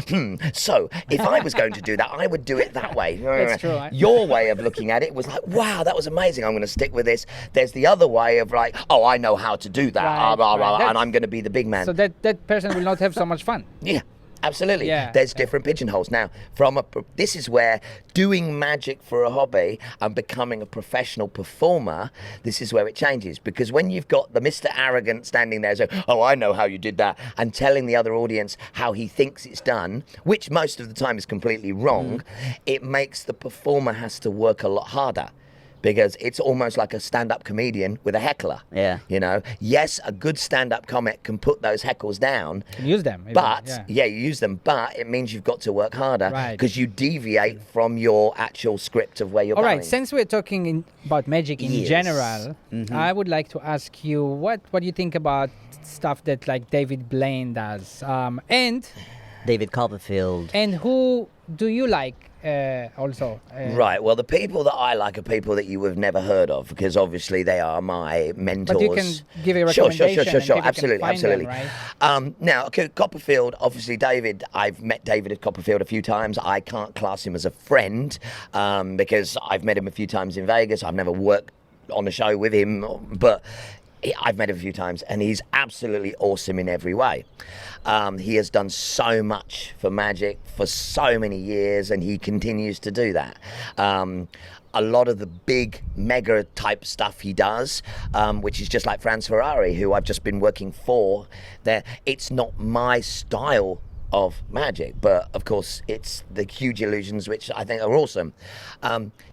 so if I was going to do that, I would do it that way. That's true. Your way of looking at it was like, wow, that was amazing. I'm going to stick with this. There's the other way of like, oh, I know how to do that. Right. And I'm going to be the big man. So that person will not have so much fun. Yeah, absolutely. Yeah. There's different pigeonholes. Now, this is where doing magic for a hobby and becoming a professional performer, this is where it changes. Because when you've got the Mr. Arrogant standing there saying, oh, I know how you did that, and telling the other audience how he thinks it's done, which most of the time is completely wrong, it makes the performer has to work a lot harder. Because it's almost like a stand-up comedian with a heckler. Yeah. You know, yes, a good stand-up comic can put those heckles down. Use them. Even, But, you use them, but it means you've got to work harder Right. because you deviate from your actual script of where you're All going. right, since we're talking about magic in Yes. general, I would like to ask you what do you think about stuff that like David Blaine does? And David Copperfield. who do you like also? Right, well, the people that I like are people that you have never heard of because obviously they are my mentors. But you can give a Sure, recommendation. and sure. people can Absolutely, find absolutely. them, right? Now, okay, Copperfield, obviously David, I've met David at Copperfield a few times. I can't class him as a friend because I've met him a few times in Vegas. I've never worked on a show with him, but I've met him a few times and he's absolutely awesome in every way. He has done so much for magic for so many years and he continues to do that. A lot of the big mega type stuff he does, which is just like Franz Ferrari, who I've just been working for, it's not my style of magic, but of course it's the huge illusions which I think are awesome.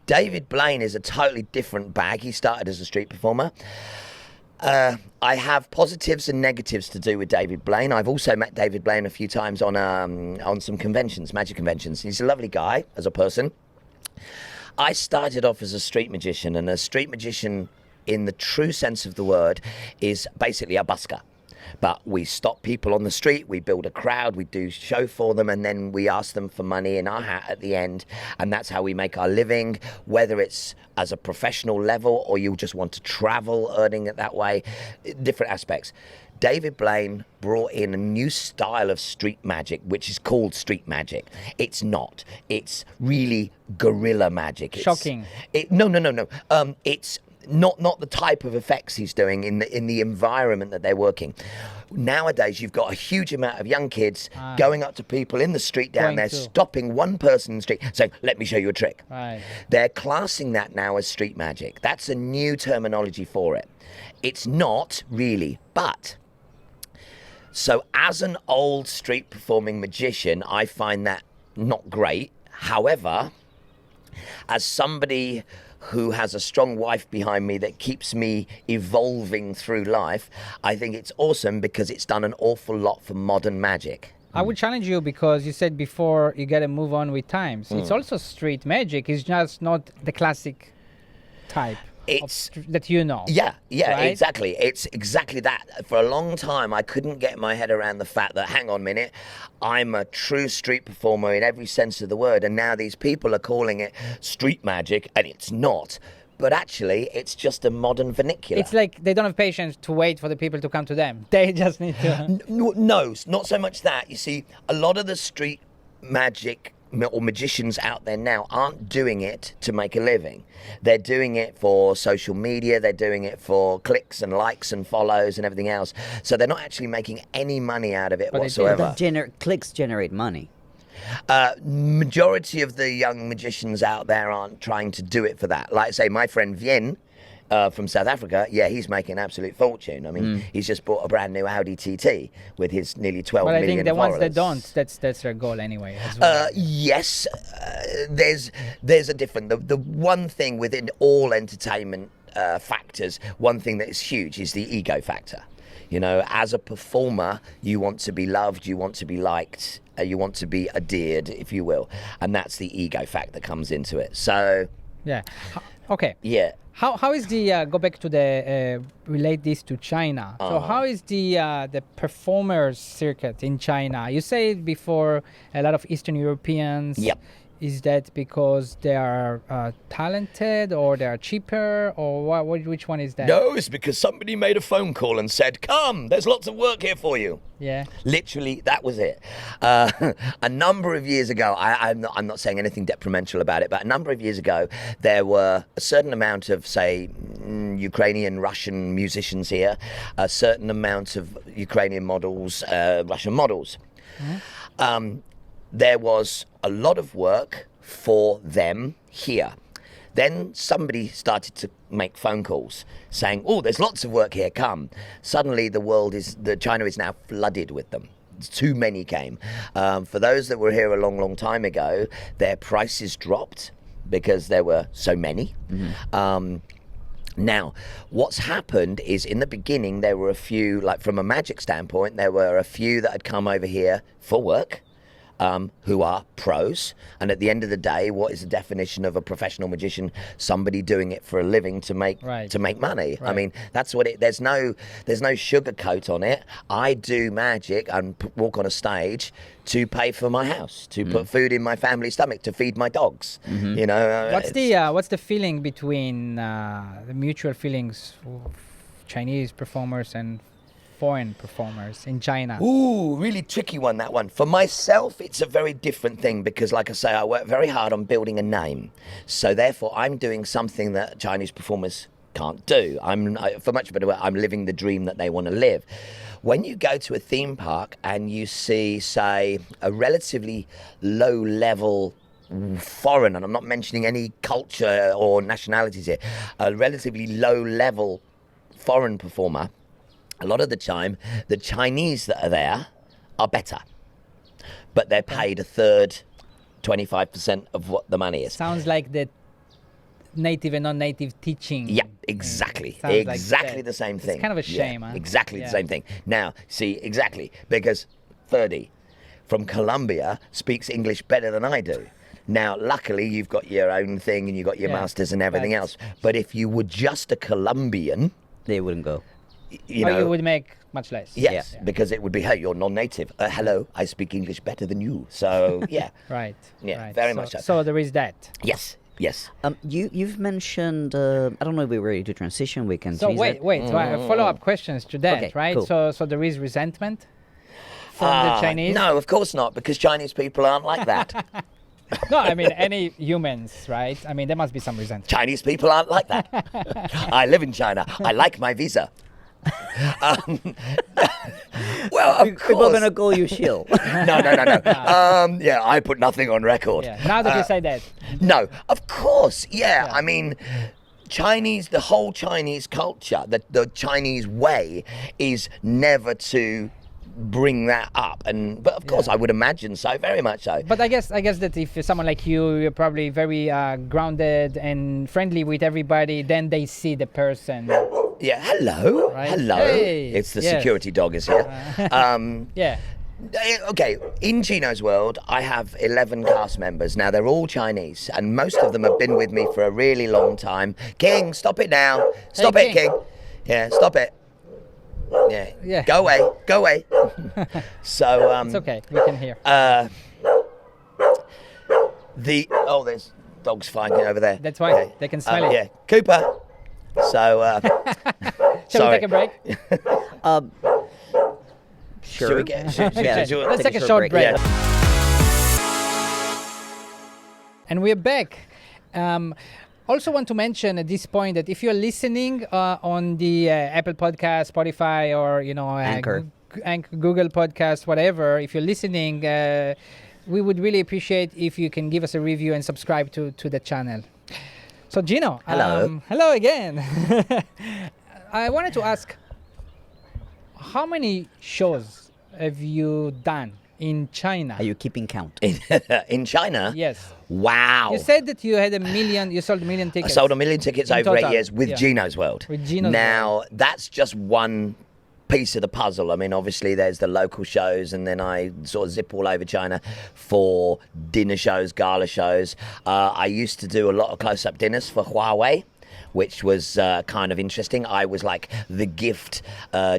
David Blaine is a totally different bag. He started as a street performer. I have positives and negatives to do with David Blaine. I've also met David Blaine a few times on some conventions, magic conventions. He's a lovely guy as a person. I started off as a street magician, and a street magician in the true sense of the word is basically a busker. But we stop people on the street, we build a crowd, we do show for them, and then we ask them for money in our hat at the end. And that's how we make our living, whether it's as a professional level or you just want to travel earning it that way, different aspects. David Blaine brought in a new style of street magic, which is called street magic. It's not. It's really guerrilla magic. Shocking. No. It's not the type of effects he's doing in the environment that they're working. Nowadays, you've got a huge amount of young kids going up to people in the street down there, stopping one person in the street, saying, let me show you a trick. Right. They're classing that now as street magic. That's a new terminology for it. It's not really, but... So as an old street performing magician, I find that not great. However, as somebody who has a strong wife behind me that keeps me evolving through life, I think it's awesome because it's done an awful lot for modern magic. I would challenge you because you said before you got to move on with times. It's also street magic. It's just not the classic type. That you know. Yeah, right? exactly. It's exactly that. For a long time, I couldn't get my head around the fact that, hang on a minute, I'm a true street performer in every sense of the word, and now these people are calling it street magic, and it's not. But actually, it's just a modern vernacular. It's like they don't have patience to wait for the people to come to them. They just need to... No, not so much that. You see, a lot of the street magic or magicians out there now aren't doing it to make a living. They're doing it for social media. They're doing it for clicks and likes and follows and everything else. So they're not actually making any money out of it whatsoever. Clicks generate money. Majority of the young magicians out there aren't trying to do it for that. Like I say, my friend Vien from South Africa, yeah, he's making an absolute fortune. I mean, he's just bought a brand new Audi TT with his nearly 12 But million I think the followers. ones that don't, that's their goal anyway. As well. Yes, there's a different. The one thing within all entertainment factors, one thing that is huge is the ego factor. You know, as a performer, you want to be loved, you want to be liked, you want to be adhered, if you will, and that's the ego factor that comes into it. So, yeah. Okay. yeah. How is the go back to the relate this to China? So how is the performers circuit in China? You said before a lot of Eastern Europeans. Yep. Is that because they are talented or they are cheaper or which one is that? No, it's because somebody made a phone call and said, "Come, there's lots of work here for you." Yeah. Literally, that was it. A number of years ago, I'm not saying anything detrimental about it, but a number of years ago, there were a certain amount of, say, Ukrainian, Russian musicians here, a certain amount of Ukrainian models, Russian models. There was a lot of work for them here. Then somebody started to make phone calls saying, "Oh, there's lots of work here, come." Suddenly China is now flooded with them. Too many came. For those that were here a long, long time ago, their prices dropped because there were so many. Now, what's happened is in the beginning, there were a few, like from a magic standpoint, there were a few that had come over here for work. Who are pros, and at the end of the day, what is the definition of a professional magician? Somebody doing it for a living to make money. Right. I mean, that's what it. There's no sugarcoat on it. I do magic and walk on a stage to pay for my house, to put food in my family's stomach, to feed my dogs. You know, what's the feeling between the mutual feelings of Chinese performers and foreign performers in China? Ooh, really tricky one, that one. For myself, it's a very different thing because, like I say, I work very hard on building a name. So therefore, I'm doing something that Chinese performers can't do. For much better word, I'm living the dream that they want to live. When you go to a theme park and you see, say, a relatively low-level foreign, and I'm not mentioning any culture or nationalities here, a relatively low-level foreign performer, a lot of the time, the Chinese that are there are better, but they're paid a third, 25% of what the money is. Sounds like the native and non-native teaching. Yeah, exactly. Exactly the same thing. It's kind of a shame, yeah, huh? Exactly the same thing. Now, see, exactly, because Ferdy from Colombia speaks English better than I do. Now, luckily, you've got your own thing and you've got your masters and everything else. But if you were just a Colombian... They wouldn't go. You know, you would make much less. Yes, because it would be, hey, you're non-native. Hello, I speak English better than you. So, yeah. Right. Yeah, right. very much so. So there is that. Yes. You've mentioned, I don't know if we're ready to transition. We can So wait. Follow-up questions to that, Okay, right? cool. So there is resentment from the Chinese? No, of course not, because Chinese people aren't like that. No, I mean, any humans, right? I mean, there must be some resentment. Chinese people aren't like that. I live in China. I like my visa. Well, of course. We're gonna call you shill. No. Yeah, I put nothing on record. Yeah. Now that you say that. No, of course. Yeah, I mean, the whole Chinese culture, the Chinese way is never to bring that up, but of course I would imagine so, very much so. But I guess that if someone like you're probably very grounded and friendly with everybody, then they see the person. Yeah, hello. Right? Hello. Hey, It's the yes. security dog is here. Yeah. Okay, in Geno's world, I have 11 cast members. Now, they're all Chinese, and most of them have been with me for a really long time. King, stop it now. Stop Hey, it, King. Yeah, stop it. Yeah. Go away. So, It's okay. We can hear. there's dogs fighting over there. That's why. Okay. They can smell it. Yeah, Cooper. So, Shall sorry. we take a break? Sure. Should we get? Okay. should we- Let's take a short break. Yeah. And we're back. Also want to mention at this point that if you're listening on the Apple Podcast, Spotify, or Anchor. Google Podcast, whatever, if you're listening, we would really appreciate if you can give us a review and subscribe to the channel. So Gino, Hello. hello again. I wanted to ask, how many shows have you done in China? Are you keeping count? In China? Yes. Wow. You said that you had you sold 1 million I tickets. sold 1 million tickets In over 8 total, years with yeah. Geno's World. With Geno's now, that's just one piece of the puzzle. I mean, obviously, there's the local shows, and then I sort of zip all over China for dinner shows, gala shows. I used to do a lot of close-up dinners for Huawei, which was kind of interesting. I was like the gift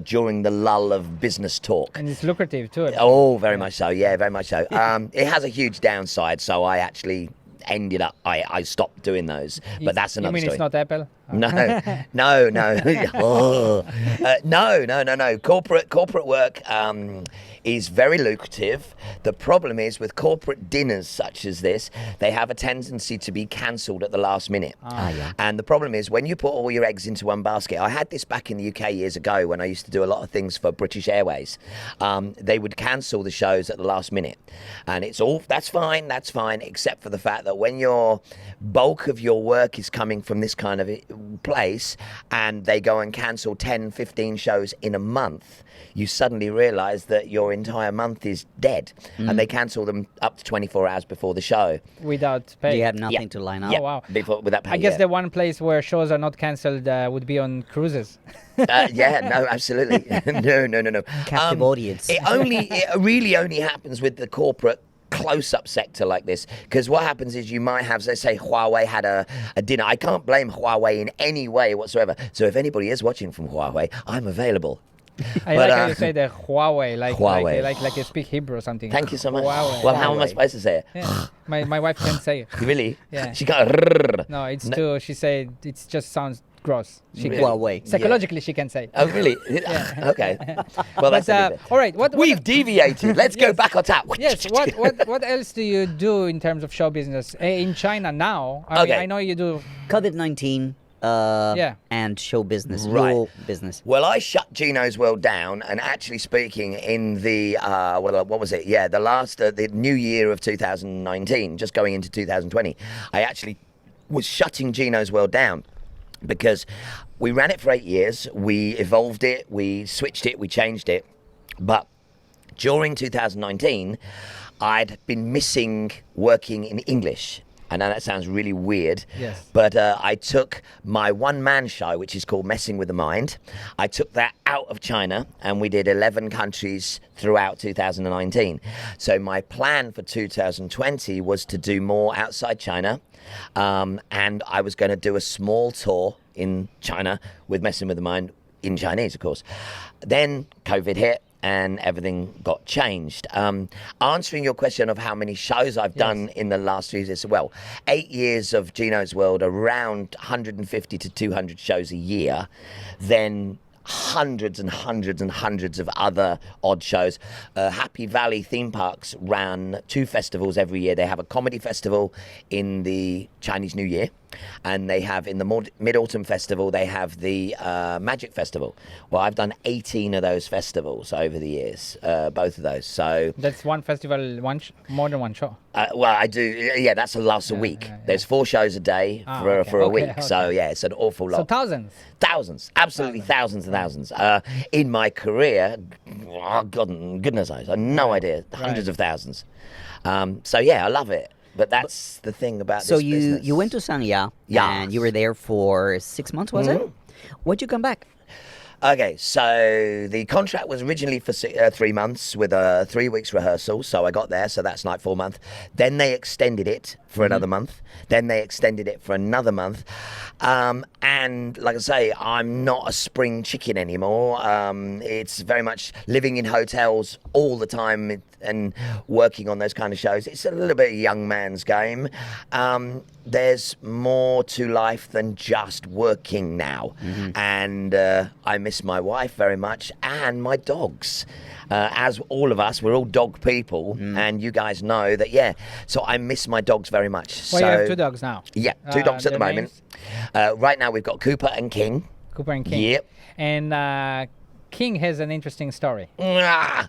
during the lull of business talk. And it's lucrative too. Oh, very much so. Yeah, very much so. It has a huge downside, so I actually ended up, I stopped doing those. But that's another You mean story. it's not Apple? No. Oh. No. Corporate work is very lucrative. The problem is with corporate dinners such as this, they have a tendency to be cancelled at the last minute. Yeah. And the problem is when you put all your eggs into one basket. I had this back in the UK years ago when I used to do a lot of things for British Airways. They would cancel the shows at the last minute, and that's fine, except for the fact that when your bulk of your work is coming from this kind of place and they go and cancel 10, 15 shows in a month, you suddenly realize that your entire month is dead, and they cancel them up to 24 hours before the show. Without pay. You have nothing Yeah. to line up. Oh, wow. With that pay. I guess yeah. the one place where shows are not cancelled would be on cruises. Yeah, no, absolutely. No. Captive audience. It really only happens with the corporate close-up sector like this, because what happens is you might have, let's say Huawei had a dinner. I can't blame Huawei in any way whatsoever. So if anybody is watching from Huawei, I'm available. I But, like how you say the Huawei, Huawei. like you speak Hebrew or something. Thank you so much. Huawei. Well, how am I Huawei. supposed to say it? Yeah. My wife can't say it. Really? Yeah. She got. No, it's too. She said it just sounds gross. She Really? can, Huawei. Psychologically, she can say. Oh, really? Okay. Well, that's a bit. All right. What We've deviated. Let's go back on top. Yes. What else do you do in terms of show business in China now? I mean, Okay. I know you do. COVID-19 Yeah. and show business, Right. real business. Well, I shut Geno's World down, and actually speaking, in the what was it? Yeah, the new year of 2019, just going into 2020, I actually was shutting Geno's World down because we ran it for 8 years, we evolved it, we switched it, we changed it, but during 2019, I'd been missing working in English. I know that sounds really weird, Yes. but I took my one-man show, which is called Messing with the Mind. I took that out of China, and we did 11 countries throughout 2019. So my plan for 2020 was to do more outside China, and I was going to do a small tour in China with Messing with the Mind in Chinese, of course. Then COVID hit, and everything got changed. Answering your question of how many shows I've done in the last 2 years, well, 8 years of Geno's World, around 150 to 200 shows a year, then hundreds and hundreds and hundreds of other odd shows. Happy Valley Theme Parks ran 2 festivals every year. They have a comedy festival in the Chinese New Year, and they have in the Mid-Autumn Festival, they have the Magic Festival. Well, I've done 18 of those festivals over the years, both of those. So That's one festival, more than one show. well, I do. Yeah, that's a loss a week. yeah. There's 4 shows a day okay, for a okay, week. So okay. yeah, it's an awful lot. So thousands. Thousands, absolutely thousands and thousands. In my career, oh, goodness knows, I have no idea, hundreds of thousands. So yeah, I love it. But that's the thing about So this business. you went to Sanya, Yeah. and you were there for 6 months, was it? Why'd you come back? Okay, so the contract was originally for 3 months with a 3 weeks rehearsal. So I got there, so that's like 4 months. Then they extended it for another month. Then they extended it for another month. And like I say, I'm not a spring chicken anymore. It's very much living in hotels all the time and working on those kind of shows. It's a little bit of a young man's game. There's more to life than just working now. And I miss my wife very much and my dogs. As all of us, we're all dog people, and you guys know that, yeah. So I miss my dogs very much. Well, so, you have 2 dogs now. Yeah, 2 dogs at the their moment. Right now we've got Cooper and King. Cooper and King. Yep. And King has an interesting story. Ah.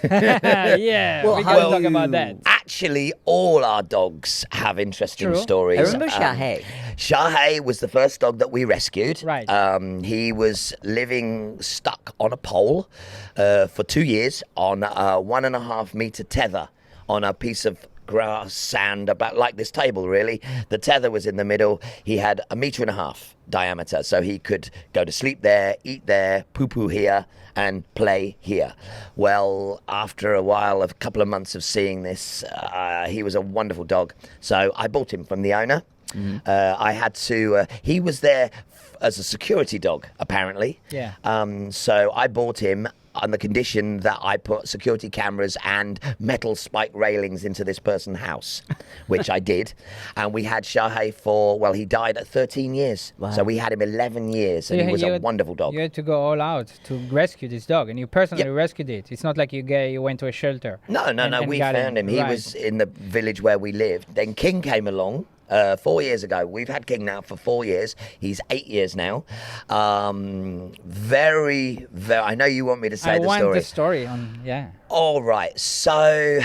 Yeah, Well, we how gotta do talk about you- that. Actually, all our dogs have interesting True. stories. I remember Shahei. Shahei was the first dog that we rescued. Right. He was living stuck on a pole for 2 years on a 1.5 meter tether on a piece of grass, sand, about like this table, really. The tether was in the middle. He had 1.5 meters diameter, so he could go to sleep there, eat there, poo-poo here, and play here. Well, after a while, a couple of months of seeing this, he was a wonderful dog. So I bought him from the owner. I had to, he was there as a security dog, apparently. Yeah. So I bought him on the condition that I put security cameras and metal spike railings into this person's house, which I did. And we had Shahei for, well, he died at 13 years. Wow. So we had him 11 years, and he was a wonderful dog. You had to go all out to rescue this dog, and you personally rescued it. It's not like you went to a shelter. No, and we got found him. He Right. was in the village where we lived. Then King came along 4 years ago. We've had King now for 4 years. He's 8 years now. Very, I know you want me to say I the want story. the story on, yeah. All right, so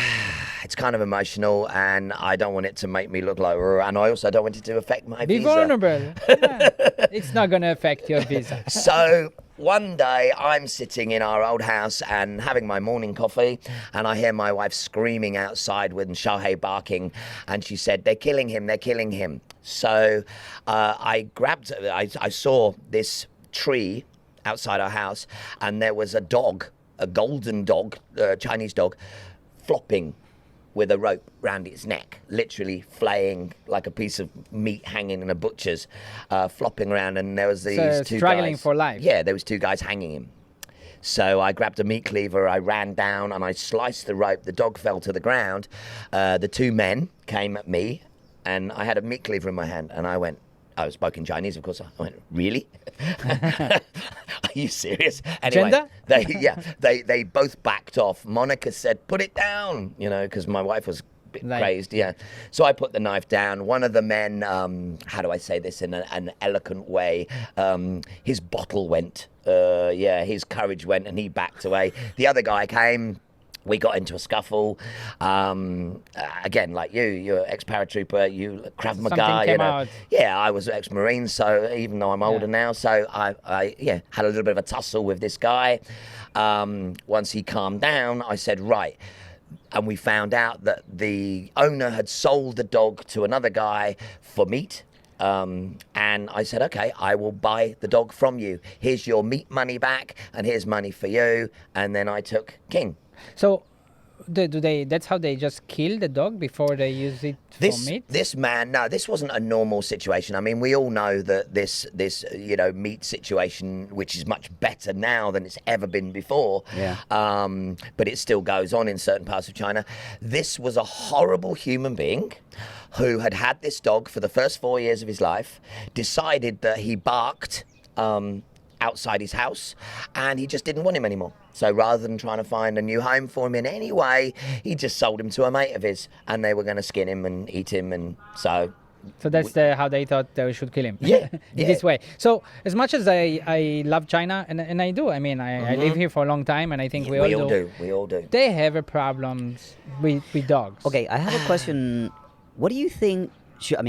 it's kind of emotional, and I don't want it to make me look like, and I also don't want it to affect my Be visa. vulnerable. Yeah. It's not going to affect your visa. So one day I'm sitting in our old house and having my morning coffee, and I hear my wife screaming outside with Shahei barking, and she said, they're killing him, they're killing him. So I saw this tree outside our house, and there was a dog, a golden dog, Chinese dog, flopping with a rope round its neck, literally flaying like a piece of meat hanging in a butcher's, flopping around, and there was these So two struggling guys. for life. Yeah, there was 2 guys hanging him. So I grabbed a meat cleaver, I ran down and I sliced the rope. The dog fell to the ground. The 2 men came at me, and I had a meat cleaver in my hand, and I spoke in Chinese, of course. I went, really? Are you serious? Anyway, Gender? they both backed off. Monica said, put it down, because my wife was a bit crazed, yeah. So I put the knife down. One of the men, how do I say this in an eloquent way? His bottle went, his courage went, and he backed away. The other guy came. We got into a scuffle. Again, like you're ex-paratrooper, you Krav Maga, Something came out. Yeah, I was ex-Marine, so even though I'm older now, so I had a little bit of a tussle with this guy. Once he calmed down, I said, right. And we found out that the owner had sold the dog to another guy for meat. And I said, okay, I will buy the dog from you. Here's your meat money back, and here's money for you. And then I took King. So, that's how they just kill the dog before they use it for meat? This man, no, this wasn't a normal situation. I mean, we all know that this meat situation, which is much better now than it's ever been before. Yeah. But it still goes on in certain parts of China. This was a horrible human being who had this dog for the first 4 years of his life, decided that he barked outside his house, and he just didn't want him anymore. So rather than trying to find a new home for him in any way, he just sold him to a mate of his, and they were going to skin him and eat him, and so... So that's how they thought they should kill him. Yeah, in this way. So as much as I love China, and I do, I mean, I live here for a long time, and I think we all do. We all do. They have a problems with dogs. Okay, I have a question. What do you think? Hear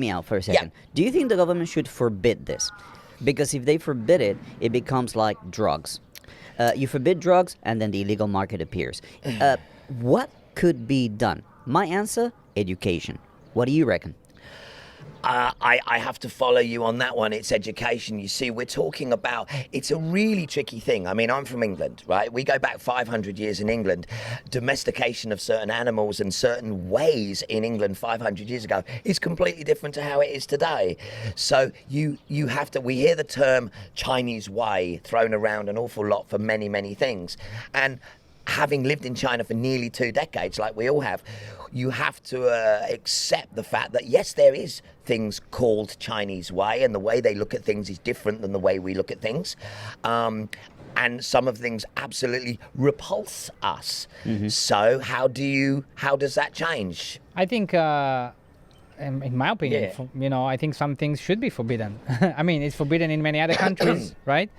me out for a second. Yeah. Do you think the government should forbid this? Because if they forbid it, it becomes like drugs. You forbid drugs, and then the illegal market appears. What could be done? My answer: education. What do you reckon? I have to follow you on that one. It's education. You see, we're talking about, it's a really tricky thing. I mean, I'm from England, right? We go back 500 years in England. Domestication of certain animals and certain ways in England 500 years ago is completely different to how it is today. So you have to, we hear the term Chinese way thrown around an awful lot for many, many things. And having lived in China for nearly 2 decades, like we all have, you have to accept the fact that, yes, there is things called Chinese way, and the way they look at things is different than the way we look at things. And some of things absolutely repulse us. Mm-hmm. So how does that change? I think in my opinion, Yeah. I think some things should be forbidden. I mean, it's forbidden in many other countries, right?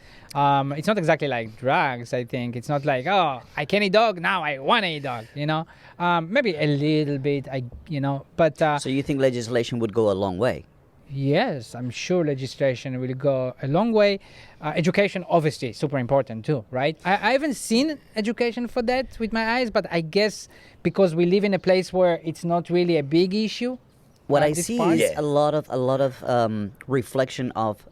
It's not exactly like drugs. I think it's not like, oh, I can eat dog, now I want to eat dog. Maybe a little bit. But So you think legislation would go a long way? yes, I'm sure legislation will go a long way. Education, obviously, super important too, right? I haven't seen education for that with my eyes, but I guess because we live in a place where it's not really a big issue. What I this see part. is Yeah. a lot of reflection of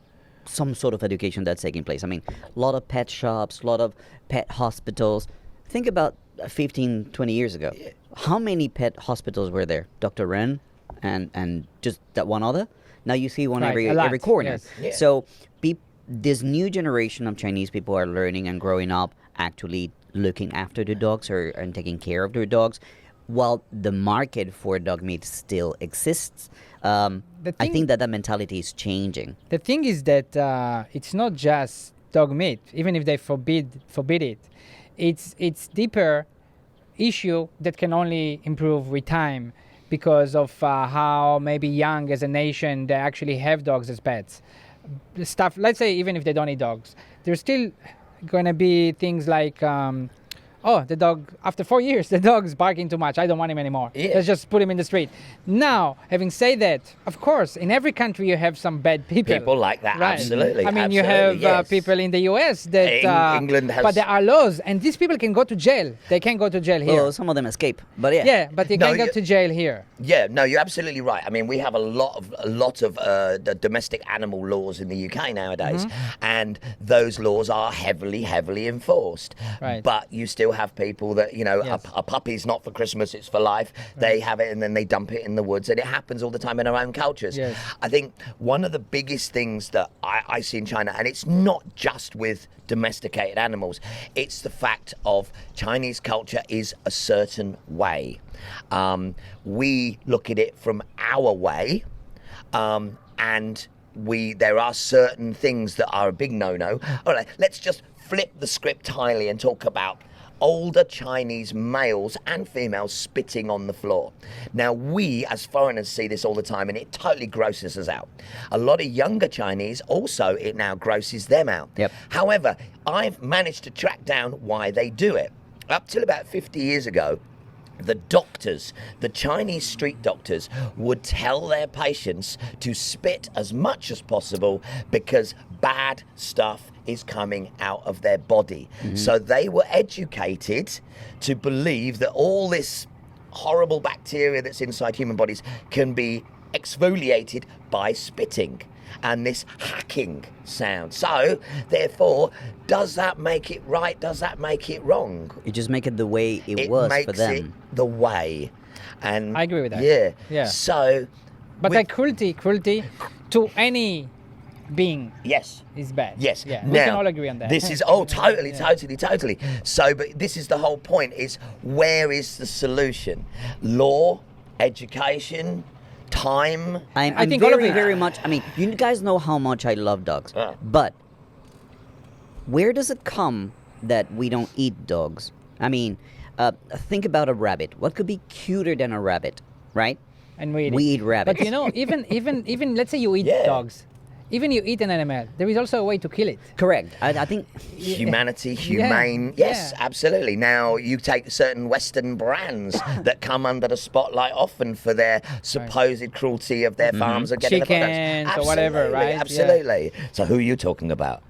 some sort of education that's taking place. I mean, a lot of pet shops, a lot of pet hospitals. Think about 15, 20 years ago. How many pet hospitals were there? Dr. Ren and just that one other? Now you see one Right, every a lot, every corner. yes. Yeah. So this new generation of Chinese people are learning and growing up actually looking after the dogs and taking care of their dogs. While the market for dog meat still exists, I thing- think that mentality is changing. The thing is that it's not just dog meat. Even if they forbid it, it's deeper issue that can only improve with time because of how maybe young as a nation they actually have dogs as pets. Stuff. Let's say even if they don't eat dogs, there's still going to be things like. The dog, after 4 years, the dog's barking too much. I don't want him anymore. Yeah. Let's just put him in the street. Now, having said that, of course, in every country you have some bad people. People like that, Right. absolutely. I mean, you absolutely, have yes. people in the US that... England has- But there are laws, and these people can go to jail. They can go to jail here. Well, some of them escape, but yeah. Yeah, but they No, can go you- to jail here. Yeah, no, you're absolutely right. I mean, we have a lot of the domestic animal laws in the UK nowadays, and those laws are heavily enforced. Right. But you still have people that Yes. a puppy's not for Christmas; it's for life. They have it and then they dump it in the woods, and it happens all the time in our own cultures. Yes. I think one of the biggest things that I see in China, and it's not just with domesticated animals, it's the fact of Chinese culture is a certain way. We look at it from our way, and there are certain things that are a big no-no. All right, let's just flip the script highly and talk about older Chinese males and females spitting on the floor. Now, we as foreigners see this all the time, and it totally grosses us out. A lot of younger Chinese also, it now grosses them out. Yep. However, I've managed to track down why they do it. Up till about 50 years ago, the doctors, the Chinese street doctors, would tell their patients to spit as much as possible because bad stuff is coming out of their body. So they were educated to believe that all this horrible bacteria that's inside human bodies can be exfoliated by spitting and this hacking sound. So, therefore, does that make it right? Does that make it wrong? You just make it the way it It was makes for them. it the way. And I agree with that. Yeah. Yeah. So, But with- like cruelty to any being yes. is bad. Yes. Yeah, Now, we can all agree on that. This is totally. So, but this is the whole point: is where is the solution? Law, education, time. I'm think all of very, it. very much. I mean, you guys know how much I love dogs, Ah. but where does it come that we don't eat dogs? I mean, think about a rabbit. What could be cuter than a rabbit, right? And we We eat rabbits. But even let's say you eat Yeah. dogs, even you eat an animal, there is also a way to kill it. Correct. I think Humanity, humane. Yes, yeah. absolutely. Now, you take certain Western brands that come under the spotlight often for their supposed cruelty of their farms or getting the Chickens products. or whatever, Absolutely, right? Yeah. Absolutely. So, who are you talking about?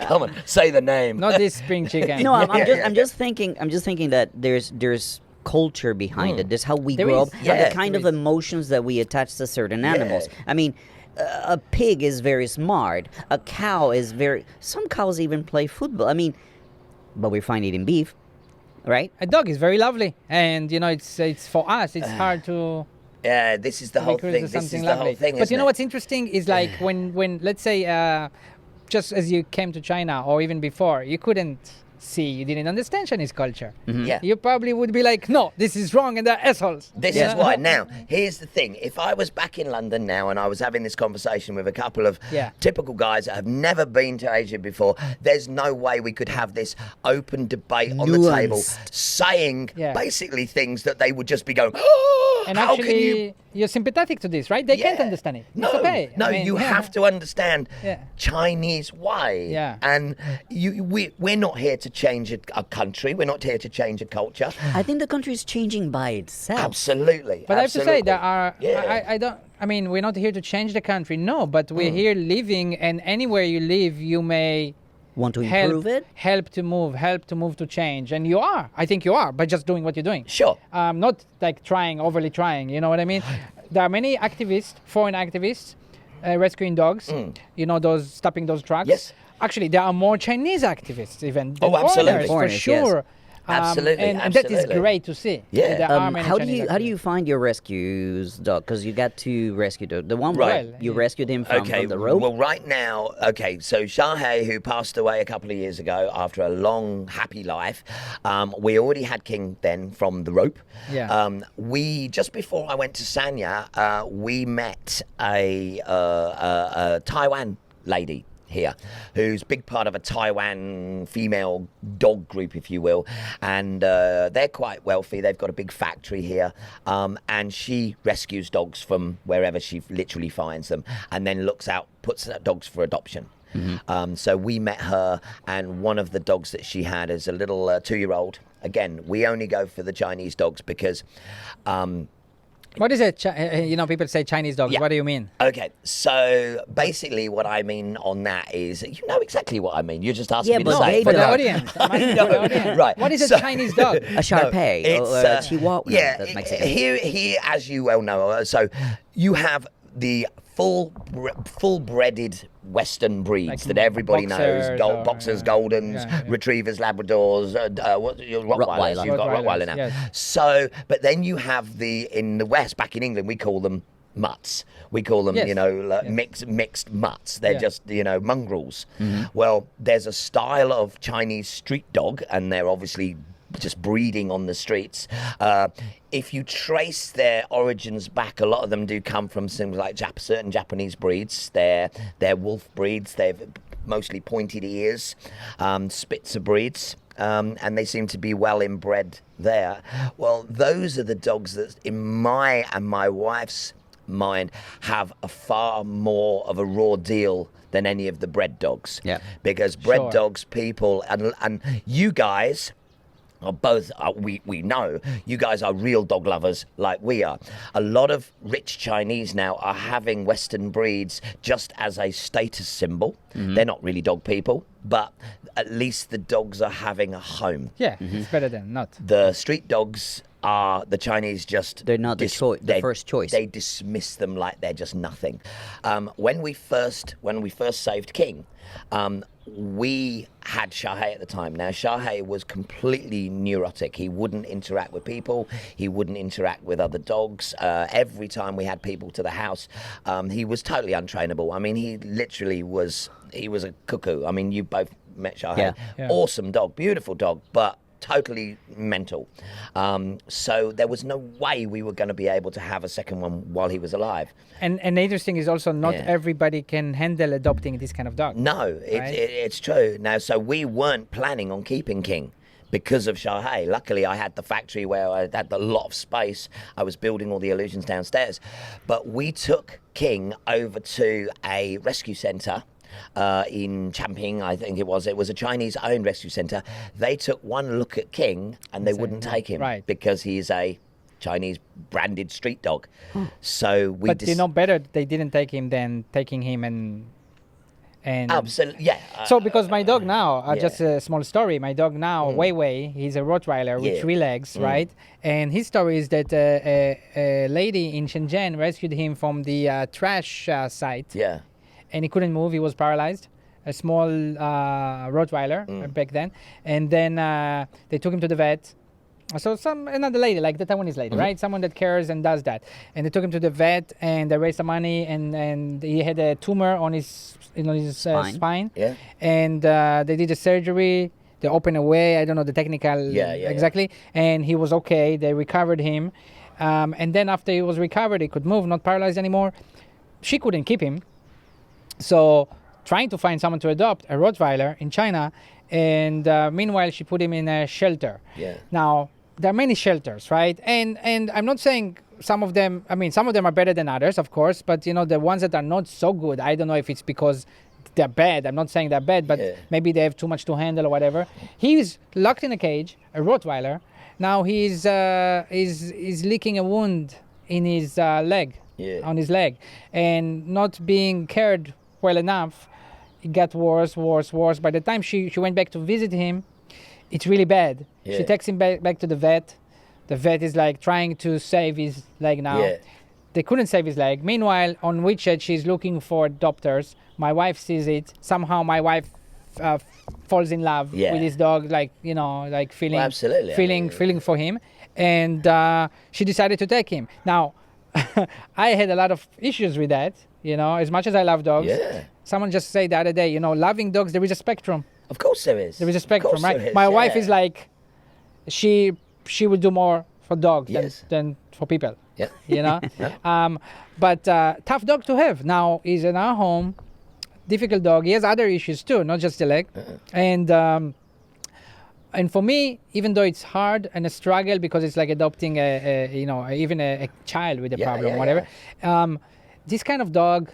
Come on, say the name. Not this spring chicken. no. I'm Yeah. just thinking. I'm just thinking that there's culture behind it. There's how we There grow is, up, and yeah, the kind there of is. emotions that we attach to certain animals. Yeah. I mean, a pig is very smart. A cow is very. Some cows even play football. I mean, but we're fine eating beef, right? A dog is very lovely, and it's for us. It's hard to. Yeah, this is the whole recruit thing. to This is something the whole lovely. thing. But isn't you know it? what's interesting is like when let's say just as you came to China or even before, you couldn't see, you didn't understand Chinese culture. Yeah. You probably would be like, no, this is wrong, and they're assholes. This is why. Now, here's the thing. If I was back in London now and I was having this conversation with a couple of Yeah. typical guys that have never been to Asia before, there's no way we could have this open debate on the table Nuanced. saying Yeah. basically things that they would just be going, oh, And How can actually, you're sympathetic to this, right? They can't Yeah. understand it. No, It's okay. no, I mean, you yeah. have to understand Yeah. Chinese way. Yeah. And we're not here to change a country. We're not here to change a culture. I think the country is changing by itself. Absolutely. But I have to say, there are. Yeah. I don't. I mean, we're not here to change the country, no. But we're here living, and anywhere you live, you may Want to improve it? help to move to change, and you are. I think you are by just doing what you're doing. Sure. Not like overly trying. You know what I mean? There are many activists, foreign activists, rescuing dogs. You know, those stopping those trucks. Yes. Actually, there are more Chinese activists even. Than Oh, absolutely. foreigners, for Foreigners, yes. sure. Absolutely, and that is absolutely. great to see. Yeah. There are many How do Chinese you activists. find your rescues dog? Because you got to rescue the one Right. where you rescued him from the rope. Well, right now, so Shahei, who passed away a couple of years ago after a long, happy life, we already had King then from the rope. Yeah. We just before I went to Sanya, we met a Taiwan lady here, who's big part of a Taiwan female dog group, if you will, and they're quite wealthy. They've got a big factory here, and she rescues dogs from wherever she literally finds them, and then puts out dogs for adoption. So we met her, and one of the dogs that she had is a little 2-year-old. Again, we only go for the Chinese dogs because What is it? People say Chinese dogs. Yeah. What do you mean? Okay, so basically what I mean on that is, you know exactly what I mean. You just asked Yeah, me to but say they it. For the don't. audience. I'm asking for the audience. Right, What is a so- Chinese dog? A Shar Pei it's, or a Chihuahua. Yeah, that's Mexican. here, as you well know, so you have the full-breeded Western breeds Like that everybody knows: boxers or- boxers, yeah. Goldens, Yeah. Retrievers, Labradors, Rottweilers. Rottweiler. You've got Rottweilers, Rottweiler now. yes. So, but then you have in the West, back in England, we call them mutts. We call them, Yes. mixed mutts. They're Yeah. just, mongrels. Well, there's a style of Chinese street dog, and they're obviously just breeding on the streets. If you trace their origins back, a lot of them do come from things like certain Japanese breeds. They're wolf breeds. They've mostly pointed ears, Spitzer breeds. And they seem to be well inbred there. Well, those are the dogs that, in my and my wife's mind, have a far more of a raw deal than any of the bred dogs. Yeah. Because bred Sure. dogs, people, and you guys are both, we know, you guys are real dog lovers like we are. A lot of rich Chinese now are having Western breeds just as a status symbol. They're not really dog people, but at least the dogs are having a home. Yeah, it's better than not. The street dogs are the Chinese just They're not the first choice. They dismiss them like they're just nothing. When we first saved King, we had Shahei at the time. Now Shahei was completely neurotic. He wouldn't interact with people. He wouldn't interact with other dogs. Every time we had people to the house, he was totally untrainable. I mean, he literally was. He was a cuckoo. I mean, you both met Shahei. Yeah. Yeah. Awesome dog, beautiful dog, but totally mental. So there was no way we were going to be able to have a second one while he was alive. And the interesting is also not Yeah. everybody can handle adopting this kind of dog. No, Right. it's true. Now, so we weren't planning on keeping King because of Shahei. Luckily, I had the factory where I had a lot of space. I was building all the illusions downstairs. But we took King over to a rescue centre in Champing, I think it was. It was a Chinese-owned rescue centre. They took one look at King and they wouldn't take him right. because he's a Chinese-branded street dog. So we But better they didn't take him than taking him and absolutely, yeah. So because my dog now, Yeah. just a small story, my dog now, Wei Wei, he's a Rottweiler with Yeah. 3 legs, right? And his story is that a lady in Shenzhen rescued him from the trash site. Yeah. And he couldn't move. He was paralyzed. A small Rottweiler back then. And then they took him to the vet. So another lady, like the Taiwanese lady, right? Someone that cares and does that. And they took him to the vet, and they raised some money, and he had a tumor on his spine. Yeah. And they did a surgery. They opened away. I don't know the technical Yeah. exactly. And he was okay. They recovered him. And then after he was recovered, he could move, not paralyzed anymore. She couldn't keep him. So trying to find someone to adopt a Rottweiler in China, and meanwhile she put him in a shelter. Yeah. Now there are many shelters, right? And I'm not saying some of them, I mean, some of them are better than others, of course, but you know, the ones that are not so good, I don't know if it's because they're bad. I'm not saying they're bad, but maybe they have too much to handle or whatever. He's locked in a cage, a Rottweiler. Now he's licking a wound in his leg, on his leg, and not being cared well enough. It got worse. By the time she went back to visit him, it's really bad. She takes him back to the vet. The vet is like trying to save his leg now. They couldn't save his leg. Meanwhile, on WeChat, she's looking for adopters. My wife sees it. Somehow my wife falls in love with his dog, like, you know, like feeling for him. And she decided to take him. Now, I had a lot of issues with that, you know, as much as I love dogs. Someone just said the other day, you know, loving dogs, there is a spectrum. Of course there is. There is a spectrum, right? My wife is like, she would do more for dogs than for people. You know? But tough dog to have. Now he's in our home, difficult dog. He has other issues too, not just the leg. And for me, even though it's hard and a struggle because it's like adopting even a child with a problem, whatever. This kind of dog,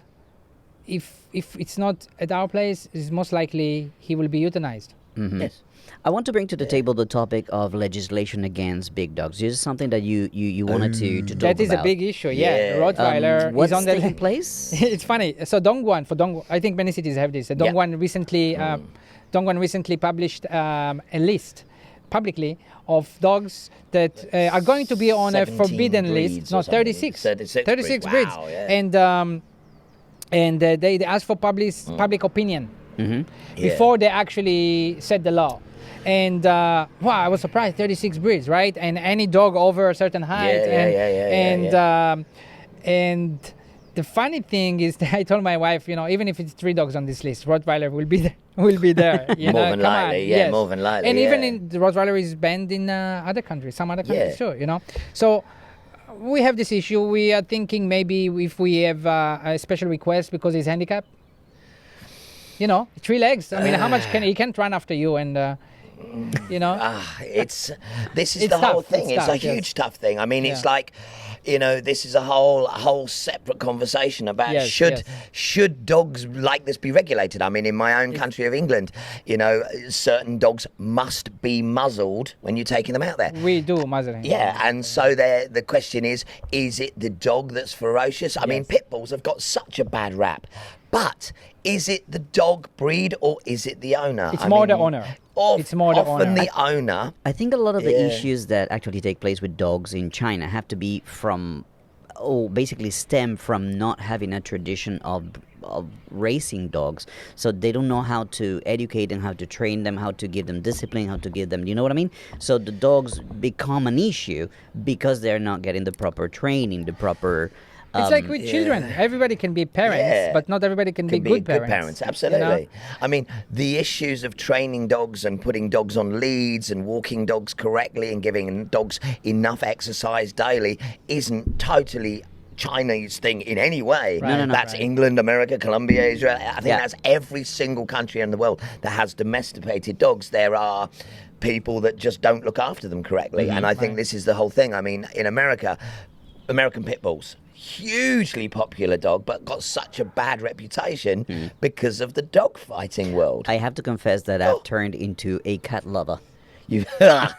if it's not at our place, is most likely he will be euthanized. Yes. I want to bring to the table the topic of legislation against big dogs. This is something that you wanted to talk about. That is a big issue, Rottweiler what's is on the taking place? It's funny. So Dongguan, I think many cities have this. Dongguan recently published a list publicly of dogs that are going to be on a forbidden list. No, 36 breeds. Wow, And they asked for public opinion before they actually set the law. And wow, I was surprised, 36 breeds, right? And any dog over a certain height. And the funny thing is that I told my wife, you know, even if it's 3 dogs on this list, Rottweiler will be there. You more know? than likely, more than likely. And even in the Rottweiler is banned in other countries, some other countries too, you know. So we have this issue. We are thinking maybe if we have a special request because he's handicapped. You know, 3 legs. I mean, how much he can't run after you and. You know, this is it's the whole tough. thing. It's a huge tough thing. I mean, it's like, you know, this is a whole separate conversation about should dogs like this be regulated. I mean, in my own country of England, you know, certain dogs must be muzzled when you're taking them out there. We do muzzling. Yeah, and so the question is it the dog that's ferocious? I mean, pit bulls have got such a bad rap, but is it the dog breed or is it the owner? It's more the owner. Often the owner. I think a lot of the issues that actually take place with dogs in China have to be basically stem from not having a tradition of racing dogs. So they don't know how to educate them, how to train them, how to give them discipline, how to give them, you know what I mean? So the dogs become an issue because they're not getting the proper training, the proper... It's like with children. Everybody can be parents, but not everybody can be good parents. Absolutely. You know? I mean, the issues of training dogs and putting dogs on leads and walking dogs correctly and giving dogs enough exercise daily isn't totally Chinese thing in any way. Right. No, That's England, America, Colombia, Israel. I think that's every single country in the world that has domesticated dogs. There are people that just don't look after them correctly. And I think this is the whole thing. I mean, in America, American pit bulls, hugely popular dog, but got such a bad reputation because of the dog fighting world. I have to confess that I've turned into a cat lover. I got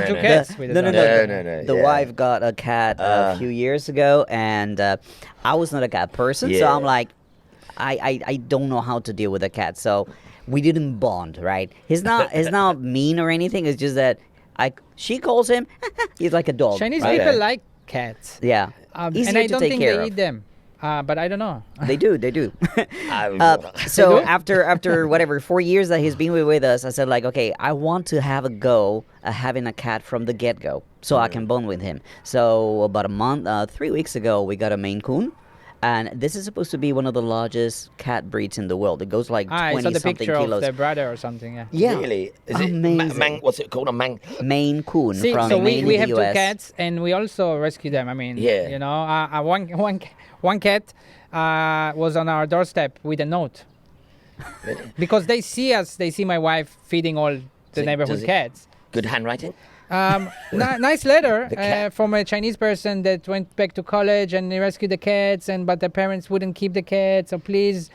2 cats with a dog. The wife got a cat a few years ago, and I was not a cat person, so I'm like, I don't know how to deal with a cat, so we didn't bond, right? He's not mean or anything. It's just that she calls him, he's like a dog. Chinese people like cats. Yeah. And I don't think they eat them. But I don't know. They do. So after whatever 4 years that he's been with us, I said like, okay, I want to have a go at having a cat from the get-go, so I can bond with him. So about 3 weeks ago, we got a Maine Coon. And this is supposed to be one of the largest cat breeds in the world. It goes like 20 I saw the something picture kilos. of their brother or something. Yeah. Really? Is Amazing. it what's it called? Maine Coon from so Maine we in have the 2 US. cats, and we also rescue them. I mean, you know, one cat was on our doorstep with a note. Really? Because they see my wife feeding all the neighborhood cats. Good handwriting? Nice letter cat. from a Chinese person that went back to college and they rescued the cats, but the parents wouldn't keep the cats. So please,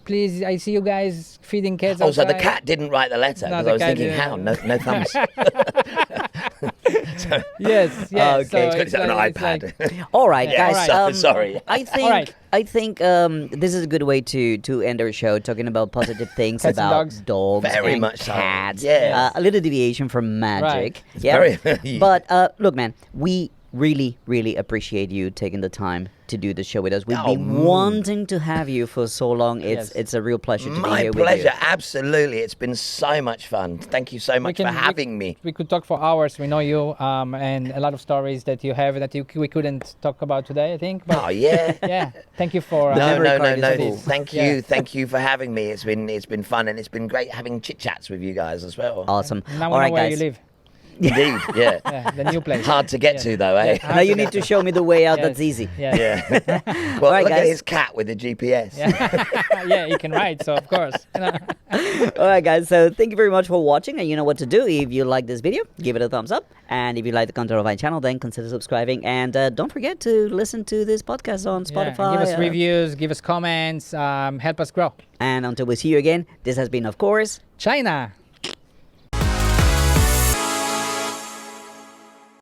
I see you guys feeding cats. Oh, so the outside. cat didn't write the letter No, because the I was cat thinking, didn't. how? No thumbs. Yes. Okay, So it's got it's an like- it's iPad. like- All right, Yeah, guys. all right. Sorry. I think All right. I think this is a good way to end our show, talking about positive things Cats and about dogs. Very and much so. cats. Yes. A little deviation from magic. Right. Yeah. Very- But look, man, we really appreciate you taking the time to do the show with us. We've Oh, been wanting to have you for so long. Yes. It's a real pleasure to be My here pleasure. with you. Absolutely. It's been so much fun. Thank you so much for having me. We could talk for hours. We know you, and a lot of stories that you have that we couldn't talk about today, I think. But Oh, yeah. yeah, thank you for. The No, memory no, card no, is no. full. Thank Yeah. you, thank you for having me. It's been fun, and it's been great having chit chats with you guys as well. Awesome. Now we All know right, where guys. you live. Indeed, yeah. Yeah, the new place. Hard to get Yeah. to though, eh? Yeah. Now you need to show me the way out. Yes. That's easy. Yeah. Yeah. Well, All right, look at guys. his cat with the GPS. Yeah, he can ride, so of course. All right, guys. So thank you very much for watching, and you know what to do. If you like this video, give it a thumbs up, and if you like the content of my channel, then consider subscribing. And don't forget to listen to this podcast on Yeah, Spotify. give us reviews, give us comments, help us grow. And until we see you again, this has been, of course, China.